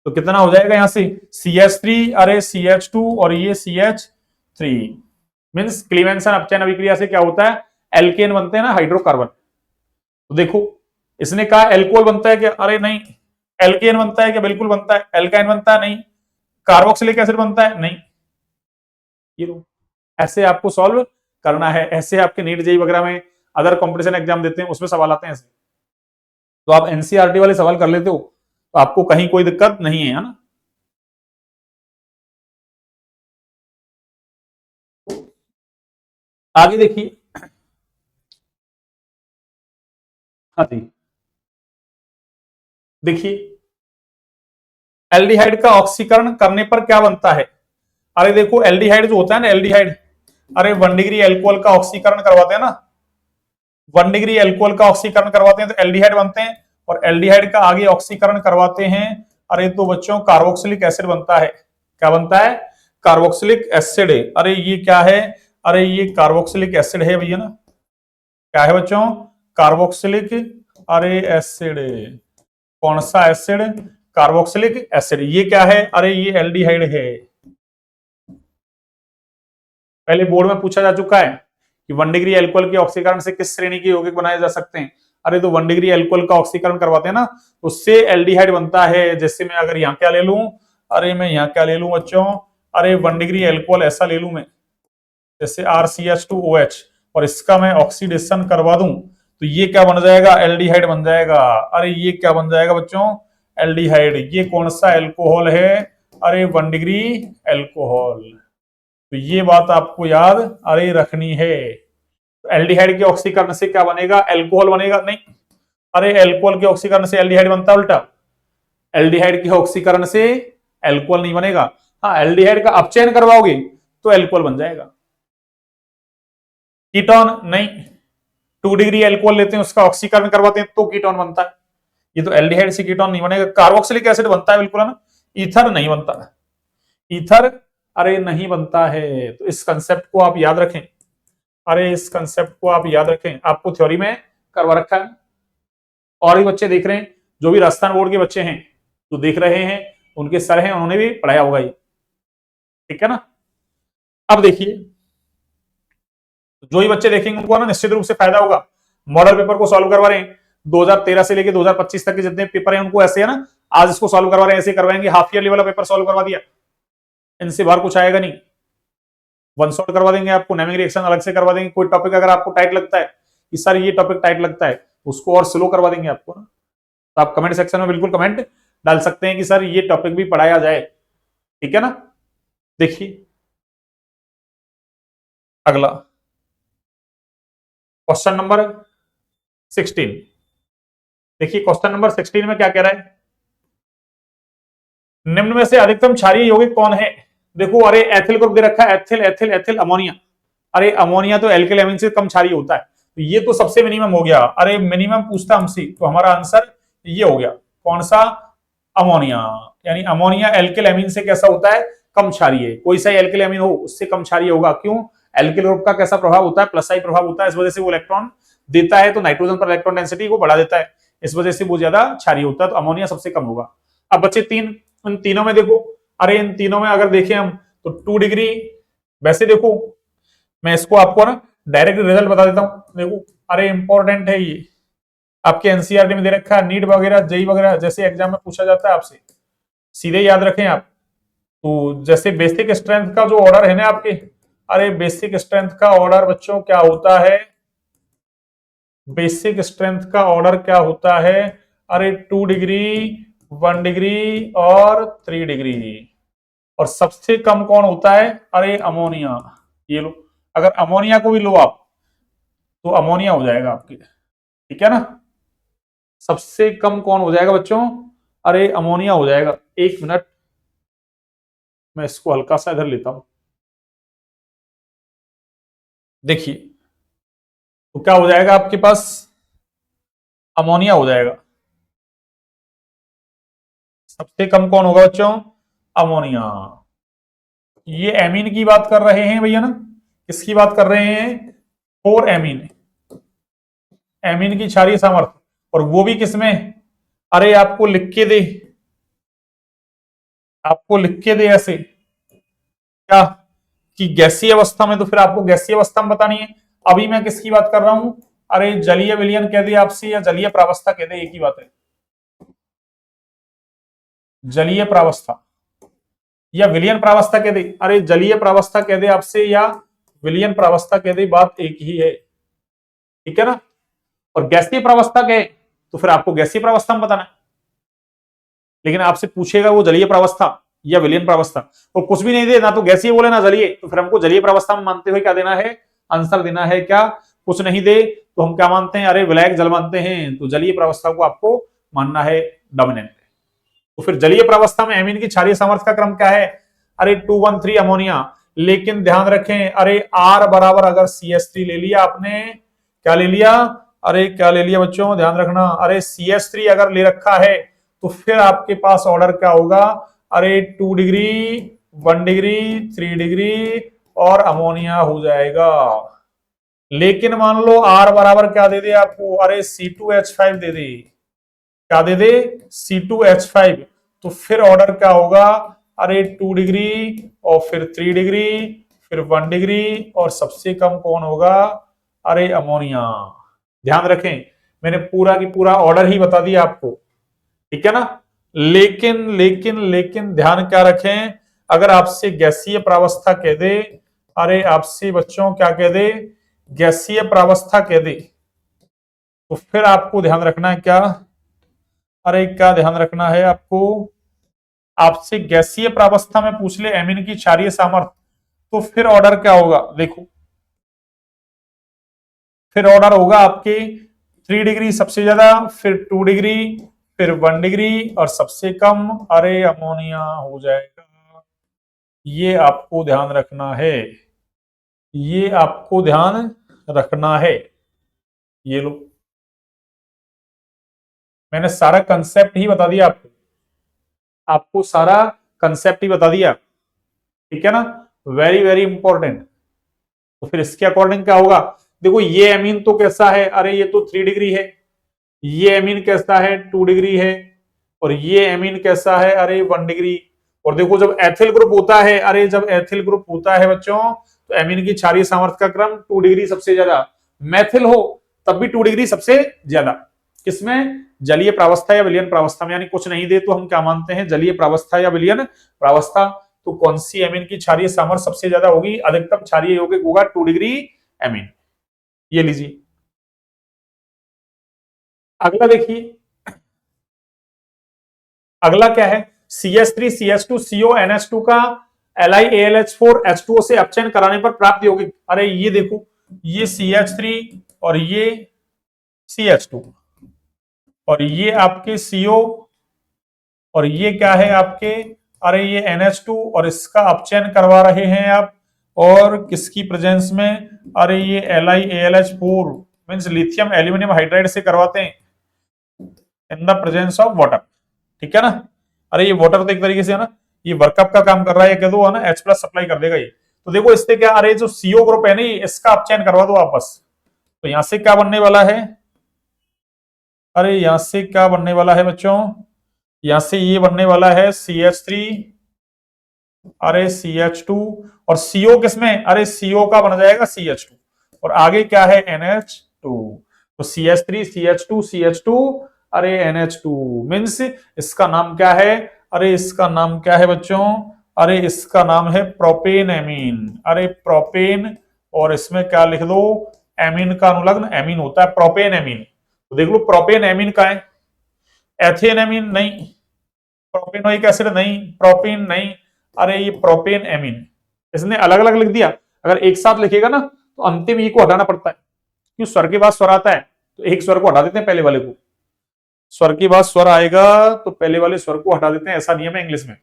तो कितना हो जाएगा यहां से CH3, अरे CH2 और ये CH3। मीन्स क्लीवेंसन अपचयन अभिक्रिया से क्या होता है, एल्केन बनते हैं ना हाइड्रोकार्बन। तो देखो इसने कहा एल्कोहल बनता है क्या, अरे नहीं। एल्केन बनता है क्या, बिल्कुल बनता है। एल्काइन बनता है, नहीं। कार्बोक्सिलिक एसिड बनता है, नहीं। ये लो, ऐसे आपको सॉल्व करना है। ऐसे आपके नीट जेई वगैरह में, अदर कॉम्पिटिशन एग्जाम देते हैं उसमें सवाल आते हैं ऐसे। तो आप एनसीईआरटी वाले सवाल कर लेते हो तो आपको कहीं कोई दिक्कत नहीं है ना। आगे देखिए। हाँ जी, देखिए एल्डिहाइड का ऑक्सीकरण करने पर क्या बनता है। अरे देखो एल्डिहाइड जो होता है ना, एल्डिहाइड, अरे 1 डिग्री एल्कोहल का ऑक्सीकरण करवाते हैं ना, 1 डिग्री एल्कोहल का ऑक्सीकरण करवाते हैं तो एल्डिहाइड बनते हैं, और एल्डिहाइड का आगे ऑक्सीकरण करवाते हैं, अरे तो बच्चों कार्बोक्सिलिक एसिड बनता है। क्या बनता है, कार्बोक्सिलिक एसिड। अरे ये क्या है, अरे ये कार्बोक्सिलिक एसिड है भैया ना। क्या है बच्चों, कार्बोक्सिलिक, अरे एसिड। कौन सा एसिड, कार्बोक्सिलिक एसिड। ये क्या है, अरे ये एल्डिहाइड है। पहले बोर्ड में पूछा जा चुका है कि 1 डिग्री एल्कोहल के ऑक्सीकरण से किस श्रेणी के यौगिक बनाए जा सकते हैं। अरे तो 1 डिग्री एल्कोहल का ऑक्सीकरण करवाते हैं ना, उससे एल्डिहाइड बनता है। जैसे मैं अगर यहाँ क्या ले लूं, अरे मैं यहाँ क्या ले लूं बच्चों, अरे 1 डिग्री एल्कोहल ऐसा ले लूं मैं, जैसे RCH2OH, और इसका मैं ऑक्सीडेशन करवा दूं तो ये क्या बन जाएगा, एल्डिहाइड बन जाएगा। अरे ये क्या बन जाएगा बच्चों, एल्डिहाइड। ये कौन सा एल्कोहल है, अरे 1 डिग्री एल्कोहल। तो ये बात आपको याद अरे रखनी है। तो एल्डिहाइड के ऑक्सीकरण से क्या बनेगा, एल्कोहल बनेगा, नहीं। अरे एल्कोहल के ऑक्सीकरण से एल्डिहाइड बनता है उल्टा। एल्डिहाइड के ऑक्सीकरण से एल्कोहल नहीं बनेगा। हाँ, एल्डिहाइड का अपचयन करवाओगे तो एल्कोहल बन जाएगा। कीटोन नहीं, 2 डिग्री एल्कोहल लेते हैं उसका ऑक्सीकरण करवाते हैं तो कीटोन बनता है। ये तो एल्डिहाइड से कीटोन नहीं बनेगा। कार्बोक्सिलिक एसिड बनता है बिल्कुल है ना। ईथर नहीं बनता, ईथर अरे नहीं बनता है। तो इस कंसेप्ट को आप याद रखें, अरे इस कंसेप्ट को आप याद रखें, आपको थ्योरी में करवा रखा है। और भी बच्चे देख रहे हैं, जो भी राजस्थान बोर्ड के बच्चे हैं जो देख रहे हैं, उनके सर हैं, उन्होंने भी पढ़ाया होगा ये, ठीक है ना। अब देखिए, जो ही बच्चे देखेंगे उनको ना निश्चित रूप से फायदा होगा। मॉडल पेपर को सॉल्व करवा रहे हैं 2013 से लेके 2025 तक के जितने पेपर हैं उनको ऐसे है ना, आज इसको सॉल्व करवा रहे हैं, ऐसे करवाएंगे। हाफ ईयरली वाला पेपर सॉल्व करवा दिया, इनसे बाहर कुछ आएगा नहीं। वन शॉट करवा देंगे आपको, नेमिंग रिएक्शन अलग से करवा देंगे। कोई टॉपिक अगर आपको टाइट लगता है कि सर ये टॉपिक टाइट लगता है, उसको और स्लो करवा देंगे आपको ना। तो आप कमेंट सेक्शन में बिल्कुल कमेंट डाल सकते हैं कि सर ये टॉपिक भी पढ़ाया जाए, ठीक है ना। देखिए अगला क्वेश्चन नंबर 16। देखिए क्वेश्चन नंबर 16 में क्या कह रहा है, निम्न में से अधिकतम क्षारीय यौगिक कौन है। देखो अरे एथिल ग्रुप दे रखा है, एथिल एथिल एथिल अमोनिया। अरे अमोनिया तो एल्किल एमिन से कम क्षारीय होता है, तो ये तो सबसे मिनिमम हो गया। अरे मिनिमम पूछता हमसे तो हमारा आंसर ये हो गया, कौन सा, अमोनिया। यानी अमोनिया एल्किल एमिन से कैसा होता है, कम क्षारीय। कोई सा एल्किल एमिन हो उससे कम क्षारीय होगा। क्यों, एल्किल ग्रुप का कैसा प्रभाव होता है, प्लस आई प्रभाव होता है। इस वजह से वो इलेक्ट्रॉन देता है तो नाइट्रोजन पर इलेक्ट्रॉन डेंसिटी को बढ़ा देता है, इस वजह से वो ज्यादा क्षारीय होता है। तो अमोनिया सबसे कम होगा। अब बच्चे तीन, इन तीनों में देखो, अरे इन तीनों में अगर देखें हम तो 2 डिग्री, वैसे देखो मैं इसको आपको ना डायरेक्ट रिजल्ट बता देता हूं। देखो अरे इंपॉर्टेंट है ये, आपके एनसीईआरटी में दे रखा है, नीट वगैरह जेई वगैरह जैसे एग्जाम में पूछा जाता है आपसे, सीधे याद रखें आप। तो जैसे बेसिक स्ट्रेंथ का जो ऑर्डर है ना आपके, अरे बेसिक स्ट्रेंथ का ऑर्डर बच्चों क्या होता है, बेसिक स्ट्रेंथ का ऑर्डर क्या होता है, अरे 2 डिग्री, 1 डिग्री और 3 डिग्री। और सबसे कम कौन होता है, अरे अमोनिया। ये लो, अगर अमोनिया को भी लो आप तो अमोनिया हो जाएगा आपके, ठीक है ना। सबसे कम कौन हो जाएगा बच्चों, अरे अमोनिया हो जाएगा। 1 मिनट, मैं इसको हल्का सा इधर लेता हूं। देखिए तो क्या हो जाएगा आपके पास, अमोनिया हो जाएगा। सबसे कम कौन होगा बच्चों? अमोनिया। ये एमीन की बात कर रहे हैं भैया ना, किसकी बात कर रहे हैं? 4 एमीन, एमीन की क्षारीय सामर्थ्य, और वो भी किसमें? अरे आपको लिख के दे, आपको लिख के दे ऐसे क्या कि गैसीय अवस्था में, तो फिर आपको गैसीय अवस्था में बतानी है। अभी मैं किसकी बात कर रहा हूं? अरे जलीय विलयन कह दे आपसे या जलीय प्रावस्था कह दे, एक ही बात है। जलीय प्रावस्था या विलयन प्रावस्था कह दे, अरे जलीय प्रावस्था कह दे आपसे या विलयन प्रावस्था कह दे, बात एक ही है, ठीक है ना। और गैसीय प्रावस्था कहे तो फिर आपको गैसीय प्रावस्था में बताना है, लेकिन आपसे पूछेगा वो जलीय प्रावस्था या विलयन प्रावस्था, और कुछ भी नहीं दे, ना तो गैसीय बोले ना जलीय, तो फिर हमको जलीय प्रावस्था में मानते हुए क्या देना है? आंसर देना है क्या? कुछ नहीं दे तो हम क्या मानते हैं? अरे विलायक जल मानते हैं, तो जलीय प्रावस्था को आपको मानना है डोमिनेंट। तो फिर जलीय प्रावस्था में एमीन की क्षारीय सामर्थ्य का क्रम क्या है? अरे 213 अमोनिया। लेकिन ध्यान रखें, अरे आर बराबर अगर CH3 ले लिया आपने, क्या ले लिया? अरे क्या ले लिया बच्चों, ध्यान रखना, अरे CH3 अगर ले रखा है तो फिर आपके पास ऑर्डर क्या होगा? अरे 2 डिग्री, 1 डिग्री, 3 डिग्री और अमोनिया हो जाएगा। लेकिन मान लो आर बराबर क्या दे दे आपको? अरे C2H5 दे दे, क्या दे दे? C2H5, तो फिर ऑर्डर क्या होगा? अरे 2 डिग्री और फिर 3 डिग्री, फिर 1 डिग्री, और सबसे कम कौन होगा? अरे अमोनिया। ध्यान रखें, मैंने पूरा की पूरा ऑर्डर ही बता दिया आपको, ठीक है ना। लेकिन लेकिन लेकिन ध्यान क्या रखें, अगर आपसे गैसीय प्रावस्था कह दे, अरे आपसे बच्चों क्या कह दे? गैसीय प्रावस्था कह दे, तो फिर आपको ध्यान रखना है क्या? अरे क्या ध्यान रखना है आपको? आपसे गैसीय प्रावस्था में पूछ ले एमीन की क्षारीय सामर्थ्य, तो फिर ऑर्डर क्या होगा? देखो, फिर ऑर्डर होगा आपके 3 डिग्री सबसे ज्यादा, फिर 2 डिग्री, फिर 1 डिग्री और सबसे कम अरे अमोनिया हो जाएगा। ये आपको ध्यान रखना है, ये आपको ध्यान रखना है। ये लो, मैंने सारा कंसेप्ट ही बता दिया आपको, आपको सारा कंसेप्ट ही बता दिया, ठीक है ना। Very very important. तो फिर इसके अकॉर्डिंग क्या होगा? देखो ये एमीन तो कैसा है? अरे ये तो 3 डिग्री है। ये एमीन कैसा है? 2 डिग्री है। और ये एमीन कैसा है? अरे 1 डिग्री। और देखो जब एथिल ग्रुप होता है, अरे जब एथिल ग्रुप होता है बच्चों, तो एमीन की क्षारीय सामर्थ्य का क्रम 2 डिग्री सबसे ज्यादा। मैथिल हो तब भी 2 डिग्री सबसे ज्यादा। किसमें? जलीय प्रावस्था या विलयन प्रावस्था में। यानी कुछ नहीं दे तो हम क्या मानते हैं? जलीय प्रावस्था या विलयन प्रावस्था। तो कौन सी एमीन की क्षारीय सामर्थ्य सबसे ज्यादा होगी? अधिकतम क्षारीय यौगिक होगा 2 डिग्री एमीन। ये लीजिए, अगला देखिए, अगला क्या है? CH3 CH2 CO NH2 का LiAlH4 H2O से अपचयन कराने पर प्राप्त यौगिक। अरे ये देखो, ये CH3 और ये CH2 और ये आपके CO और ये क्या है आपके? अरे ये NH2, और इसका अपचयन करवा रहे हैं आप, और किसकी प्रेजेंस में? अरे ये LiAlH4 means lithium aluminium hydride से करवाते हैं in the presence of water, ठीक है ना। अरे ये वाटर तो एक तरीके से है ना, ये वर्कअप का काम कर रहा है, कह दो है ना, H+ सप्लाई कर देगा ये। तो देखो इससे क्या, अरे जो CO ग्रुप है ना, इसका अपचयन करवा दो आप बस। तो यहां से क्या बनने वाला है? अरे यहां से क्या बनने वाला है बच्चों? यहां से ये बनने वाला है CH3, अरे CH2, और CO किसमें? अरे CO का बन जाएगा CH2, और आगे क्या है? NH2। तो CH3 CH2 CH2, अरे NH2 मींस इसका नाम क्या है? अरे इसका नाम क्या है बच्चों? अरे इसका नाम है प्रोपेन एमीन। अरे प्रोपेन, और इसमें क्या लिख दो? एमीन का अनुलग्न एमीन होता है प्रोपेन एमीन। तो देख लो प्रोपेन एमीन का है, एथेन एमीन नहीं, प्रोपेनोइक एसिड नहीं, प्रोपेन नहीं, अरे ये प्रोपेन एमीन। इसने अलग अलग लिख दिया, अगर एक साथ लिखेगा ना तो अंतिम ई को हटाना पड़ता है, क्यों? स्वर के बाद स्वर आता है तो एक स्वर को हटा देते हैं पहले वाले को, स्वर के बाद स्वर आएगा तो पहले वाले स्वर को हटा देते हैं, ऐसा नियम है इंग्लिश में।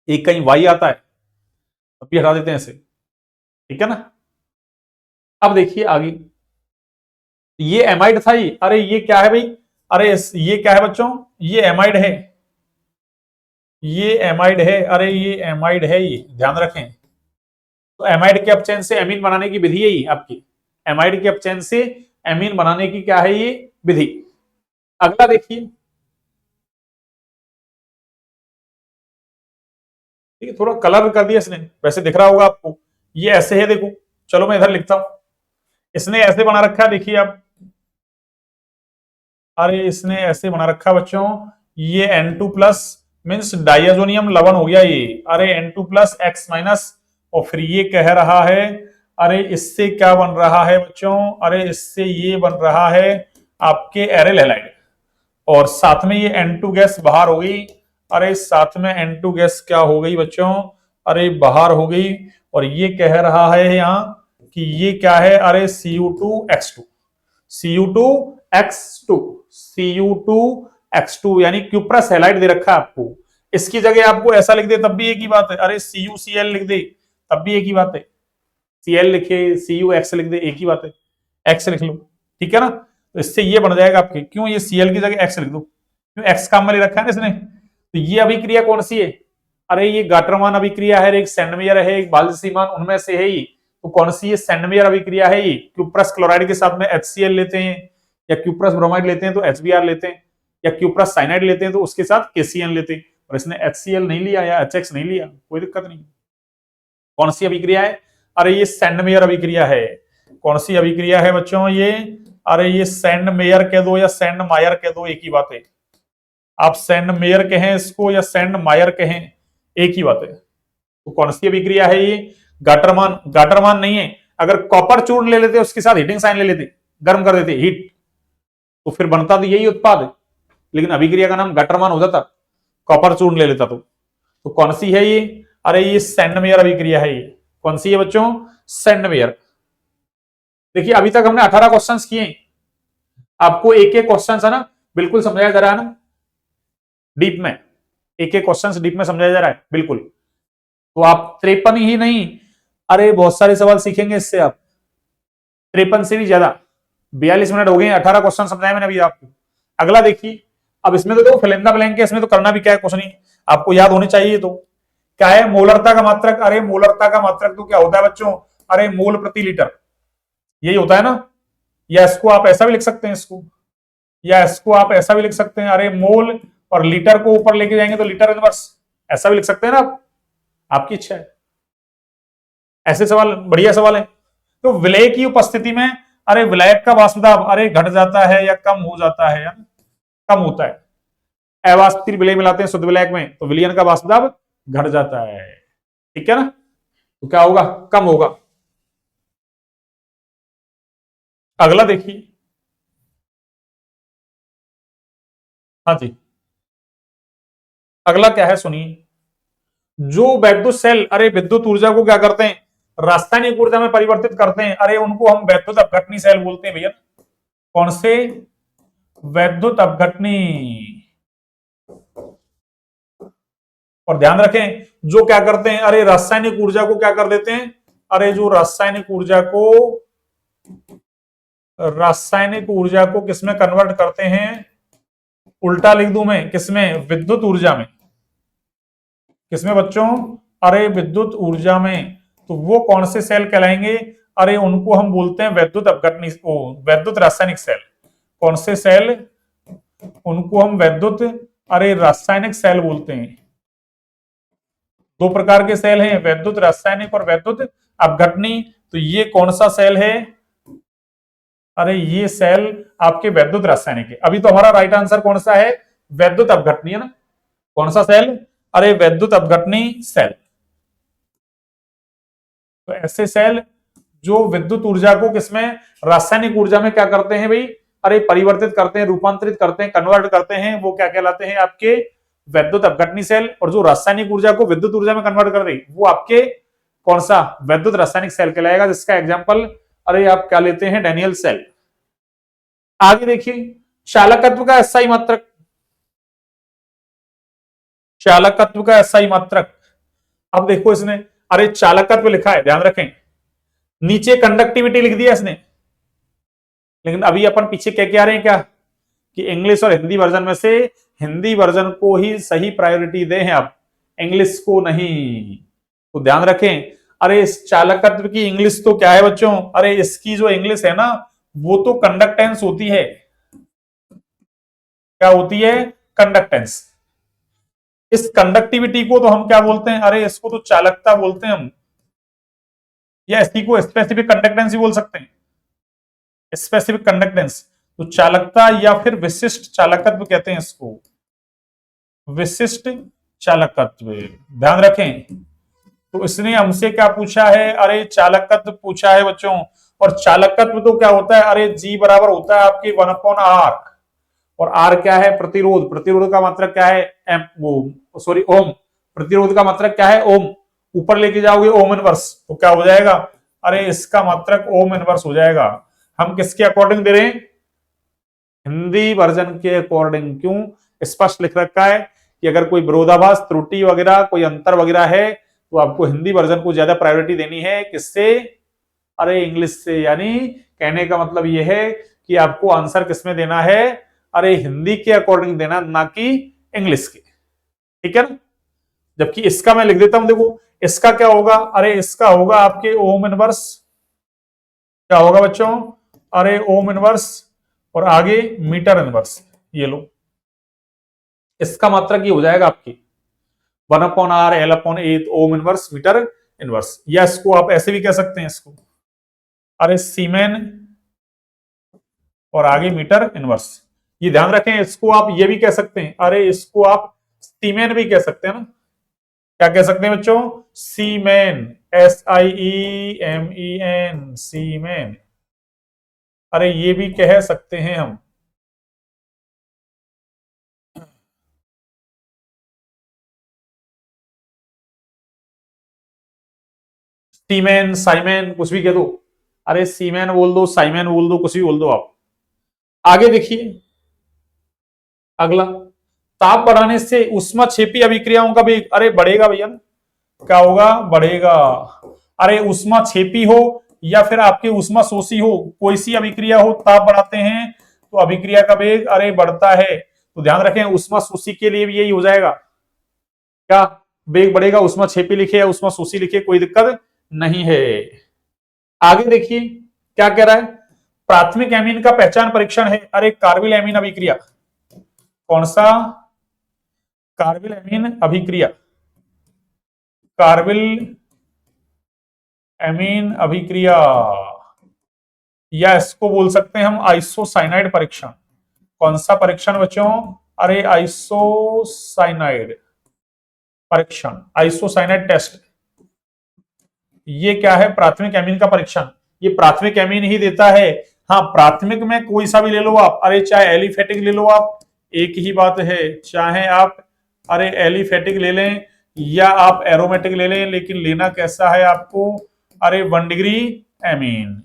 एक कहीं वाई आता है तब भी हटा देते हैं ऐसे, ठीक है ना। अब देखिए आगे, ये एमाइड था ही, अरे ये क्या है भाई, अरे ये क्या है बच्चों, ये एमाइड है, ये एमाइड है, अरे ये एमाइड है, ये ध्यान रखें। तो एमाइड के अपचयन से एमीन बनाने की विधि है ये आपकी, एमाइड के अपचयन से एमीन बनाने की क्या है ये विधि। अगला देखिए, ठीक है, थोड़ा कलर कर दिया इसने, वैसे दिख रहा होगा आपको, ये ऐसे है देखो, चलो मैं इधर लिखता हूं, इसने ऐसे बना रखा है, देखिए आप, अरे इसने ऐसे बना रखा है बच्चों, ये N2 प्लस मीन्स डाइअजोनियम लवण हो गया ये, अरे N2 प्लस एक्स माइनस, और फिर ये कह रहा है, अरे इससे क्या बन रहा है बच्चों, अरे इससे ये बन रहा है आपके एरिल हैलाइड, और साथ में ये N2 गैस बाहर हो गई, अरे साथ में N2 गैस क्या हो गई बच्चों, अरे बाहर हो गई, और ये कह रहा है यहाँ कि ये क्या है, अरे Cu2X2, Cu2X2, Cu2X2 यानी क्यूप्रस हैलाइड दे रखा है आपको, इसकी जगह आपको ऐसा लिख दे तब भी एक ही बात है, अरे CuCl लिख दे तब भी एक ही बात है, Cl लिखे CuX लिख दे एक ही बात है, X लिख लो, ठीक है ना, तो इससे ये बन जाएगा आपके, क्यों ये Cl की जगह X लिख दो, क्यों X काम में ले रखा है ना इसने, तो ये अभिक्रिया कौन सी है, अरे ये गाटरमान अभिक्रिया है, एक सेंडमेयर है, एक बाल्जीमान, उनमें से है ये, तो कौन सी ये सेंडमेयर अभिक्रिया है, ये क्यूप्रस क्लोराइड के साथ में HCl लेते हैं, या क्यूप्रस ब्रोमाइड लेते हैं तो HBr लेते हैं, या क्यूप्रस साइनाइड लेते हैं तो उसके साथ KCl लेते हैं, और इसने HCl नहीं लिया या HX नहीं लिया, कोई दिक्कत नहीं। कौन सी अभिक्रिया है, अरे ये सेंडमेयर अभिक्रिया है, कौन सी अभिक्रिया है बच्चों ये, अरे ये सेंडमेयर कह दो या सेंडमायर कह दो एक ही बात है, आप सेंडमेयर कहें इसको या सेंडमायर कहें एक ही बात है, तो कौन सी अभिक्रिया है ये, गाटरमान, गाटरमान नहीं है, अगर कॉपर चूर्ण ले लेते उसके साथ हीटिंग साइन ले लेते, गर्म कर देते हीट, तो फिर बनता तो यही उत्पाद है, लेकिन अभिक्रिया का नाम गाटरमान हो जाता, कॉपर चूर्ण ले लेता तो कौन सी है ये, अरे ये सेंडमेयर अभिक्रिया है, ये कौन सी है बच्चों, सेंडमेयर। देखिए अभी तक हमने 18 क्वेश्चंस किए, आपको एक एक क्वेश्चन है ना बिल्कुल समझाया जा रहा है ना, डीप में, एक एक क्वेश्चन डीप में समझाया जा रहा है बिल्कुल, तो आप 53 ही नहीं, अरे बहुत सारे सवाल सीखेंगे इससे आप, 53 से भी ज्यादा, 42 मिनट हो गए, 18 क्वेश्चन समझाए मैंने अभी आपको। अगला देखिए, अब इसमें तो देखो फिलेंदा ब्लैंक है, इसमें तो करना भी क्या है, कुछ नहीं, आपको याद होने चाहिए, तो क्या है मोलरता का मात्रक, अरे मोलरता का मात्रक तो क्या होता है बच्चों, अरे मोल प्रति लीटर, यही होता है ना, या इसको आप ऐसा भी लिख सकते हैं, इसको या इसको आप ऐसा भी लिख सकते हैं, अरे मोल और लीटर को ऊपर लेके जाएंगे तो लीटर इनवर्स, ऐसा भी लिख सकते हैं ना आप, आपकी इच्छा है, ऐसे सवाल बढ़िया सवाल है। तो विलय की उपस्थिति में, अरे विलायक का वाष्प दाब अरे घट जाता है या कम हो जाता है, या कम होता है, अवाष्पशील विलय मिलाते हैं शुद्ध विलायक में तो विलयन का वाष्प दाब घट जाता है, ठीक है ना, तो क्या होगा, कम होगा। अगला देखिए, हाँ जी, अगला क्या है सुनिए, जो वैद्युत सेल अरे विद्युत ऊर्जा को क्या करते हैं, रासायनिक ऊर्जा में परिवर्तित करते हैं, अरे उनको हम वैद्युत अपघटनी सेल बोलते हैं भैया, कौन से, वैद्युत अपघटनी, और ध्यान रखें जो क्या करते हैं, अरे रासायनिक ऊर्जा को क्या कर देते हैं, अरे जो रासायनिक ऊर्जा को किसमें कन्वर्ट करते हैं, उल्टा लिख दूं मैं, किसमें, विद्युत ऊर्जा में, किसमें बच्चों, अरे विद्युत ऊर्जा में, तो वो कौन से सेल कहलाएंगे, अरे उनको हम बोलते हैं वैद्युत अपघटनी, वैद्युत रासायनिक सेल, कौन से सेल, उनको हम वैद्युत अरे रासायनिक सेल बोलते हैं, दो प्रकार के सेल हैं, वैद्युत रासायनिक और वैद्युत अपघटनी, तो ये कौन सा सेल है, अरे ये सेल आपके वैद्युत रासायनिक है, अभी तो हमारा राइट आंसर कौन सा है, वैद्युत अपघटनी है ना, कौन सा सेल, अरे वैद्युत अपघटनी सेल, तो ऐसे सेल जो विद्युत ऊर्जा को किसमें, रासायनिक ऊर्जा में क्या करते हैं भाई, अरे परिवर्तित करते हैं, रूपांतरित करते हैं, कन्वर्ट करते हैं, वो क्या कहलाते हैं आपके वैद्युत अपघटनी सेल, और जो रासायनिक ऊर्जा को विद्युत ऊर्जा में कन्वर्ट कर दे वो आपके कौन सा, वैद्युत रासायनिक सेल कहलाएगा, जिसका एग्जांपल अरे आप क्या लेते हैं, डैनियल सेल। आगे देखिए, चालकत्व का एसआई मात्रक, चालकत्व का एसआई मात्रक, अब देखो इसने अरे चालकत्व लिखा है, ध्यान रखें, नीचे कंडक्टिविटी लिख दिया इसने, लेकिन अभी अपन पीछे क्या क्या रहे हैं क्या कि इंग्लिश और हिंदी वर्जन में से हिंदी वर्जन को ही सही प्रायोरिटी दें आप, इंग्लिश को नहीं। तो ध्यान रखें। अरे इस चालकत्व की इंग्लिश तो क्या है बच्चों, अरे इसकी जो इंग्लिश है ना वो तो कंडक्टेंस होती है। क्या होती है? कंडक्टेंस। इस कंडक्टिविटी को तो हम क्या बोलते हैं, अरे इसको तो चालकता बोलते हैं हम, या इसी को स्पेसिफिक कंडक्टेंस ही बोल सकते हैं, स्पेसिफिक कंडक्टेंस। तो चालकता या फिर विशिष्ट चालकत्व कहते हैं इसको, विशिष्ट चालकत्व। ध्यान रखें। तो इसने हमसे क्या पूछा है, अरे चालकत्व पूछा है बच्चों। और चालकत्व तो क्या होता है, अरे जी बराबर होता है आपके 1/r। और आर क्या है? प्रतिरोध। प्रतिरोध का मात्रक क्या है? एम, वो सॉरी ओम। प्रतिरोध का मात्रक क्या है? ओम। ऊपर लेके जाओगे ओम इनवर्स तो क्या हो जाएगा, अरे इसका मात्रक ओम इनवर्स हो जाएगा। हम किसके अकॉर्डिंग दे रहे हैं? हिंदी वर्जन के अकॉर्डिंग। क्यों? स्पष्ट लिख रखा है कि अगर कोई विरोधाभास, त्रुटि वगैरह, कोई अंतर वगैरह है तो आपको हिंदी वर्जन को ज्यादा प्रायोरिटी देनी है। किससे? अरे इंग्लिश से। यानी कहने का मतलब यह है कि आपको आंसर किसमें देना है, अरे हिंदी के अकॉर्डिंग देना, ना कि इंग्लिश के। ठीक है ना? जबकि इसका मैं लिख देता हूं, देखो इसका क्या होगा, अरे इसका होगा आपके ओम इनवर्स। क्या होगा बच्चों? अरे ओम इनवर्स और आगे मीटर इनवर्स। ये लो, इसका मात्रक ये हो जाएगा आपकी 1/r L/8 ohm inverse metre inverse. या इसको आप ऐसे भी कह सकते हैं इसको, अरे सीमेन और आगे मीटर इनवर्स। ये ध्यान रखें। इसको आप ये भी कह सकते हैं, अरे इसको आप सीमेन भी कह सकते हैं ना। क्या कह सकते हैं बच्चों? सीमेन, SIEMEN, सीमेन। अरे ये भी कह सकते हैं हम। सीमेन, साइमेन, कुछ भी कह दो। अरे सीमेन बोल दो, साइमेन बोल दो, कुछ भी बोल दो आप। आगे देखिए अगला, ताप बढ़ाने से उष्मा क्षेपी अभिक्रियाओं का भी अरे बढ़ेगा भैया ना। क्या होगा? बढ़ेगा। अरे उष्मा क्षेपी हो या फिर आपकी उष्मा शोषी हो, कोई सी अभिक्रिया हो, ताप बढ़ाते हैं तो अभिक्रिया का वेग अरे बढ़ता है। तो ध्यान रखें उष्मा शोषी के लिए भी यही हो जाएगा। क्या वेग बढ़ेगा? उष्मा क्षेपी लिखे या उष्मा शोषी लिखे, कोई दिक्कत नहीं है। आगे देखिए क्या कह रहा है, प्राथमिक एमीन का पहचान परीक्षण है। अरे कार्बिल एमीन अभिक्रिया। कौन सा? कार्बिल एमीन अभिक्रिया। कार्बिल एमीन अभिक्रिया, या इसको बोल सकते हैं हम आइसोसाइनाइड परीक्षण। कौन सा परीक्षण बच्चों? अरे आइसोसाइनाइड परीक्षण, आइसोसाइनाइड टेस्ट। ये क्या है? प्राथमिक एमीन का परीक्षण। ये प्राथमिक एमीन ही देता है। हाँ, प्राथमिक में कोई सा भी ले लो आप, अरे चाहे एलिफेटिक ले लो आप, एक ही बात है। चाहे आप अरे एलिफेटिक ले लें या आप एरोमेटिक ले लें, लेकिन लेना कैसा है आपको, अरे 1 डिग्री एमीन।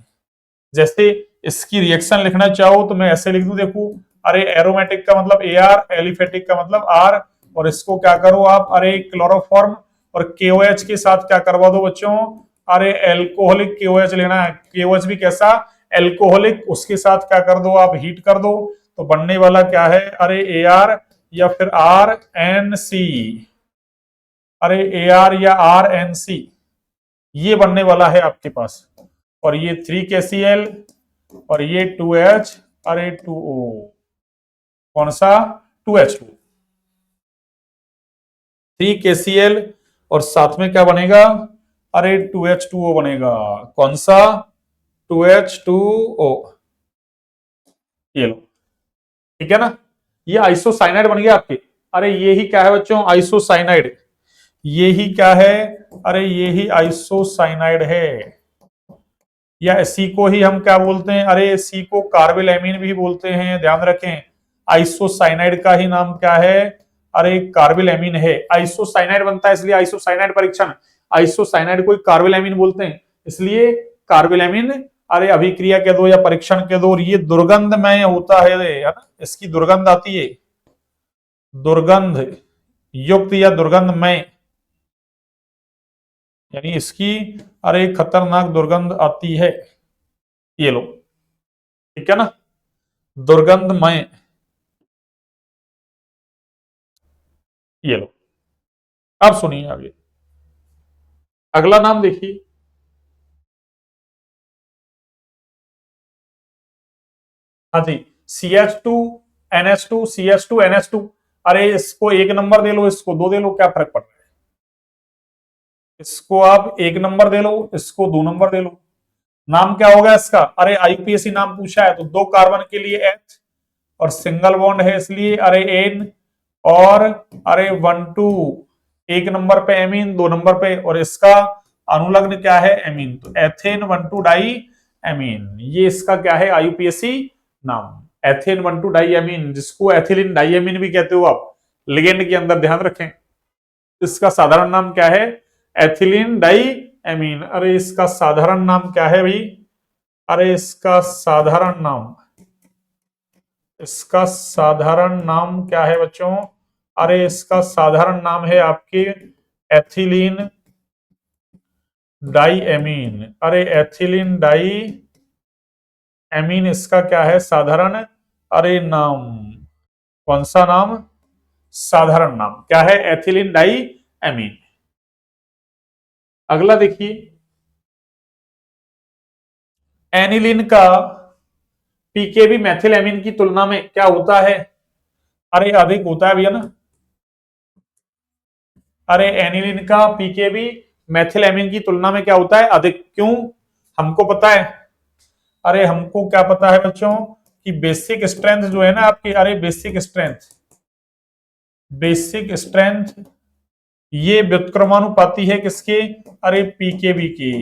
जैसे इसकी रिएक्शन लिखना चाहो तो मैं ऐसे लिख दूं, देखो अरे एरोमेटिक का मतलब AR, एलिफेटिक का मतलब R। और इसको क्या करो आप, अरे क्लोरोफॉर्म और KOH के साथ क्या करवा दो बच्चों, अरे एल्कोहलिक KOH लेना है। KOH भी कैसा? एल्कोहलिक। उसके साथ क्या कर दो आप, हीट कर दो। तो बनने वाला क्या है, अरे AR या फिर RNC। अरे AR या RNC ये बनने वाला है आपके पास। और ये 3KCl और ये 2H, अरे 2O। कौन सा? 2H2। 3KCl और साथ में क्या बनेगा, अरे 2H2O बनेगा। कौन सा? 2H2O। ये लो, ठीक है ना। ये आइसोसाइनाइड बन गया आपके। अरे ये ही क्या है बच्चों? आइसोसाइनाइड। ये ही क्या है, अरे ये ही आइसोसाइनाइड है। या इसी को ही हम क्या बोलते हैं, अरे इसी को कार्बिल एमीन भी बोलते हैं। ध्यान रखें आइसोसाइनाइड का ही नाम क्या है, अरे कार्बिल एमीन है। आइसोसाइनाइड बनता है इसलिए आइसोसाइनाइड परीक्षण। आइसोसाइनाइड को कार्बिल एमीन बोलते हैं इसलिए कार्बिल एमीन अरे अभिक्रिया के दो या परीक्षण के दो। और ये दुर्गंधमय होता है ना, इसकी दुर्गंध आती है, दुर्गंध युक्त या दुर्गंधमय, यानी इसकी अरे खतरनाक दुर्गंध आती है। ये लो, ठीक है ना, दुर्गंधमय। ये लो, अब सुनिए आगे, अगला नाम देखिए। हाँ जी, CH2NH2 CH2NH2। अरे इसको एक नंबर दे लो, इसको दो दे लो, क्या फर्क पड़ रहा है। इसको आप एक नंबर दे लो, इसको दो नंबर दे लो। नाम क्या होगा इसका, अरे आईपीएससी नाम पूछा है तो दो कार्बन के लिए H और सिंगल बॉन्ड है इसलिए अरे N, और अरे 1 2 एक नंबर पे एमीन, दो नंबर पे, और इसका अनुलग्न क्या है, एमीन, तो एथेन 1 2 डाई एमीन, ये इसका क्या है आईयूपीएसी नाम, एथेन 1 2 डाई एमीन, जिसको एथिलीन डाई एमीन भी कहते हो आप, लिगेंड के अंदर ध्यान रखें। इसका साधारण नाम क्या है, एथिलीन डाई एमीन। अरे इसका साधारण नाम क्या है भाई, अरे इसका साधारण नाम क्या है बच्चों, अरे इसका साधारण नाम है आपके एथिलीन डाई एमीन। अरे एथिलीन डाई एमीन इसका क्या है साधारण, अरे नाम, कौन सा नाम, साधारण नाम क्या है, एथिलीन डाई एमीन। अगला देखिए, एनिलीन का पीकेबी मैथिल एमीन की तुलना में क्या होता है, अरे अधिक होता है भैया ना। अरे एनिलीन का पीकेबी मैथिल एमीन की तुलना में क्या होता है, अधिक, क्यों, हमको पता है। अरे हमको क्या पता है बच्चों, कि बेसिक स्ट्रेंथ जो है ना आपकी, अरे बेसिक स्ट्रेंथ ये व्युत्क्रमानुपाती है किसके, अरे पीकेबी की।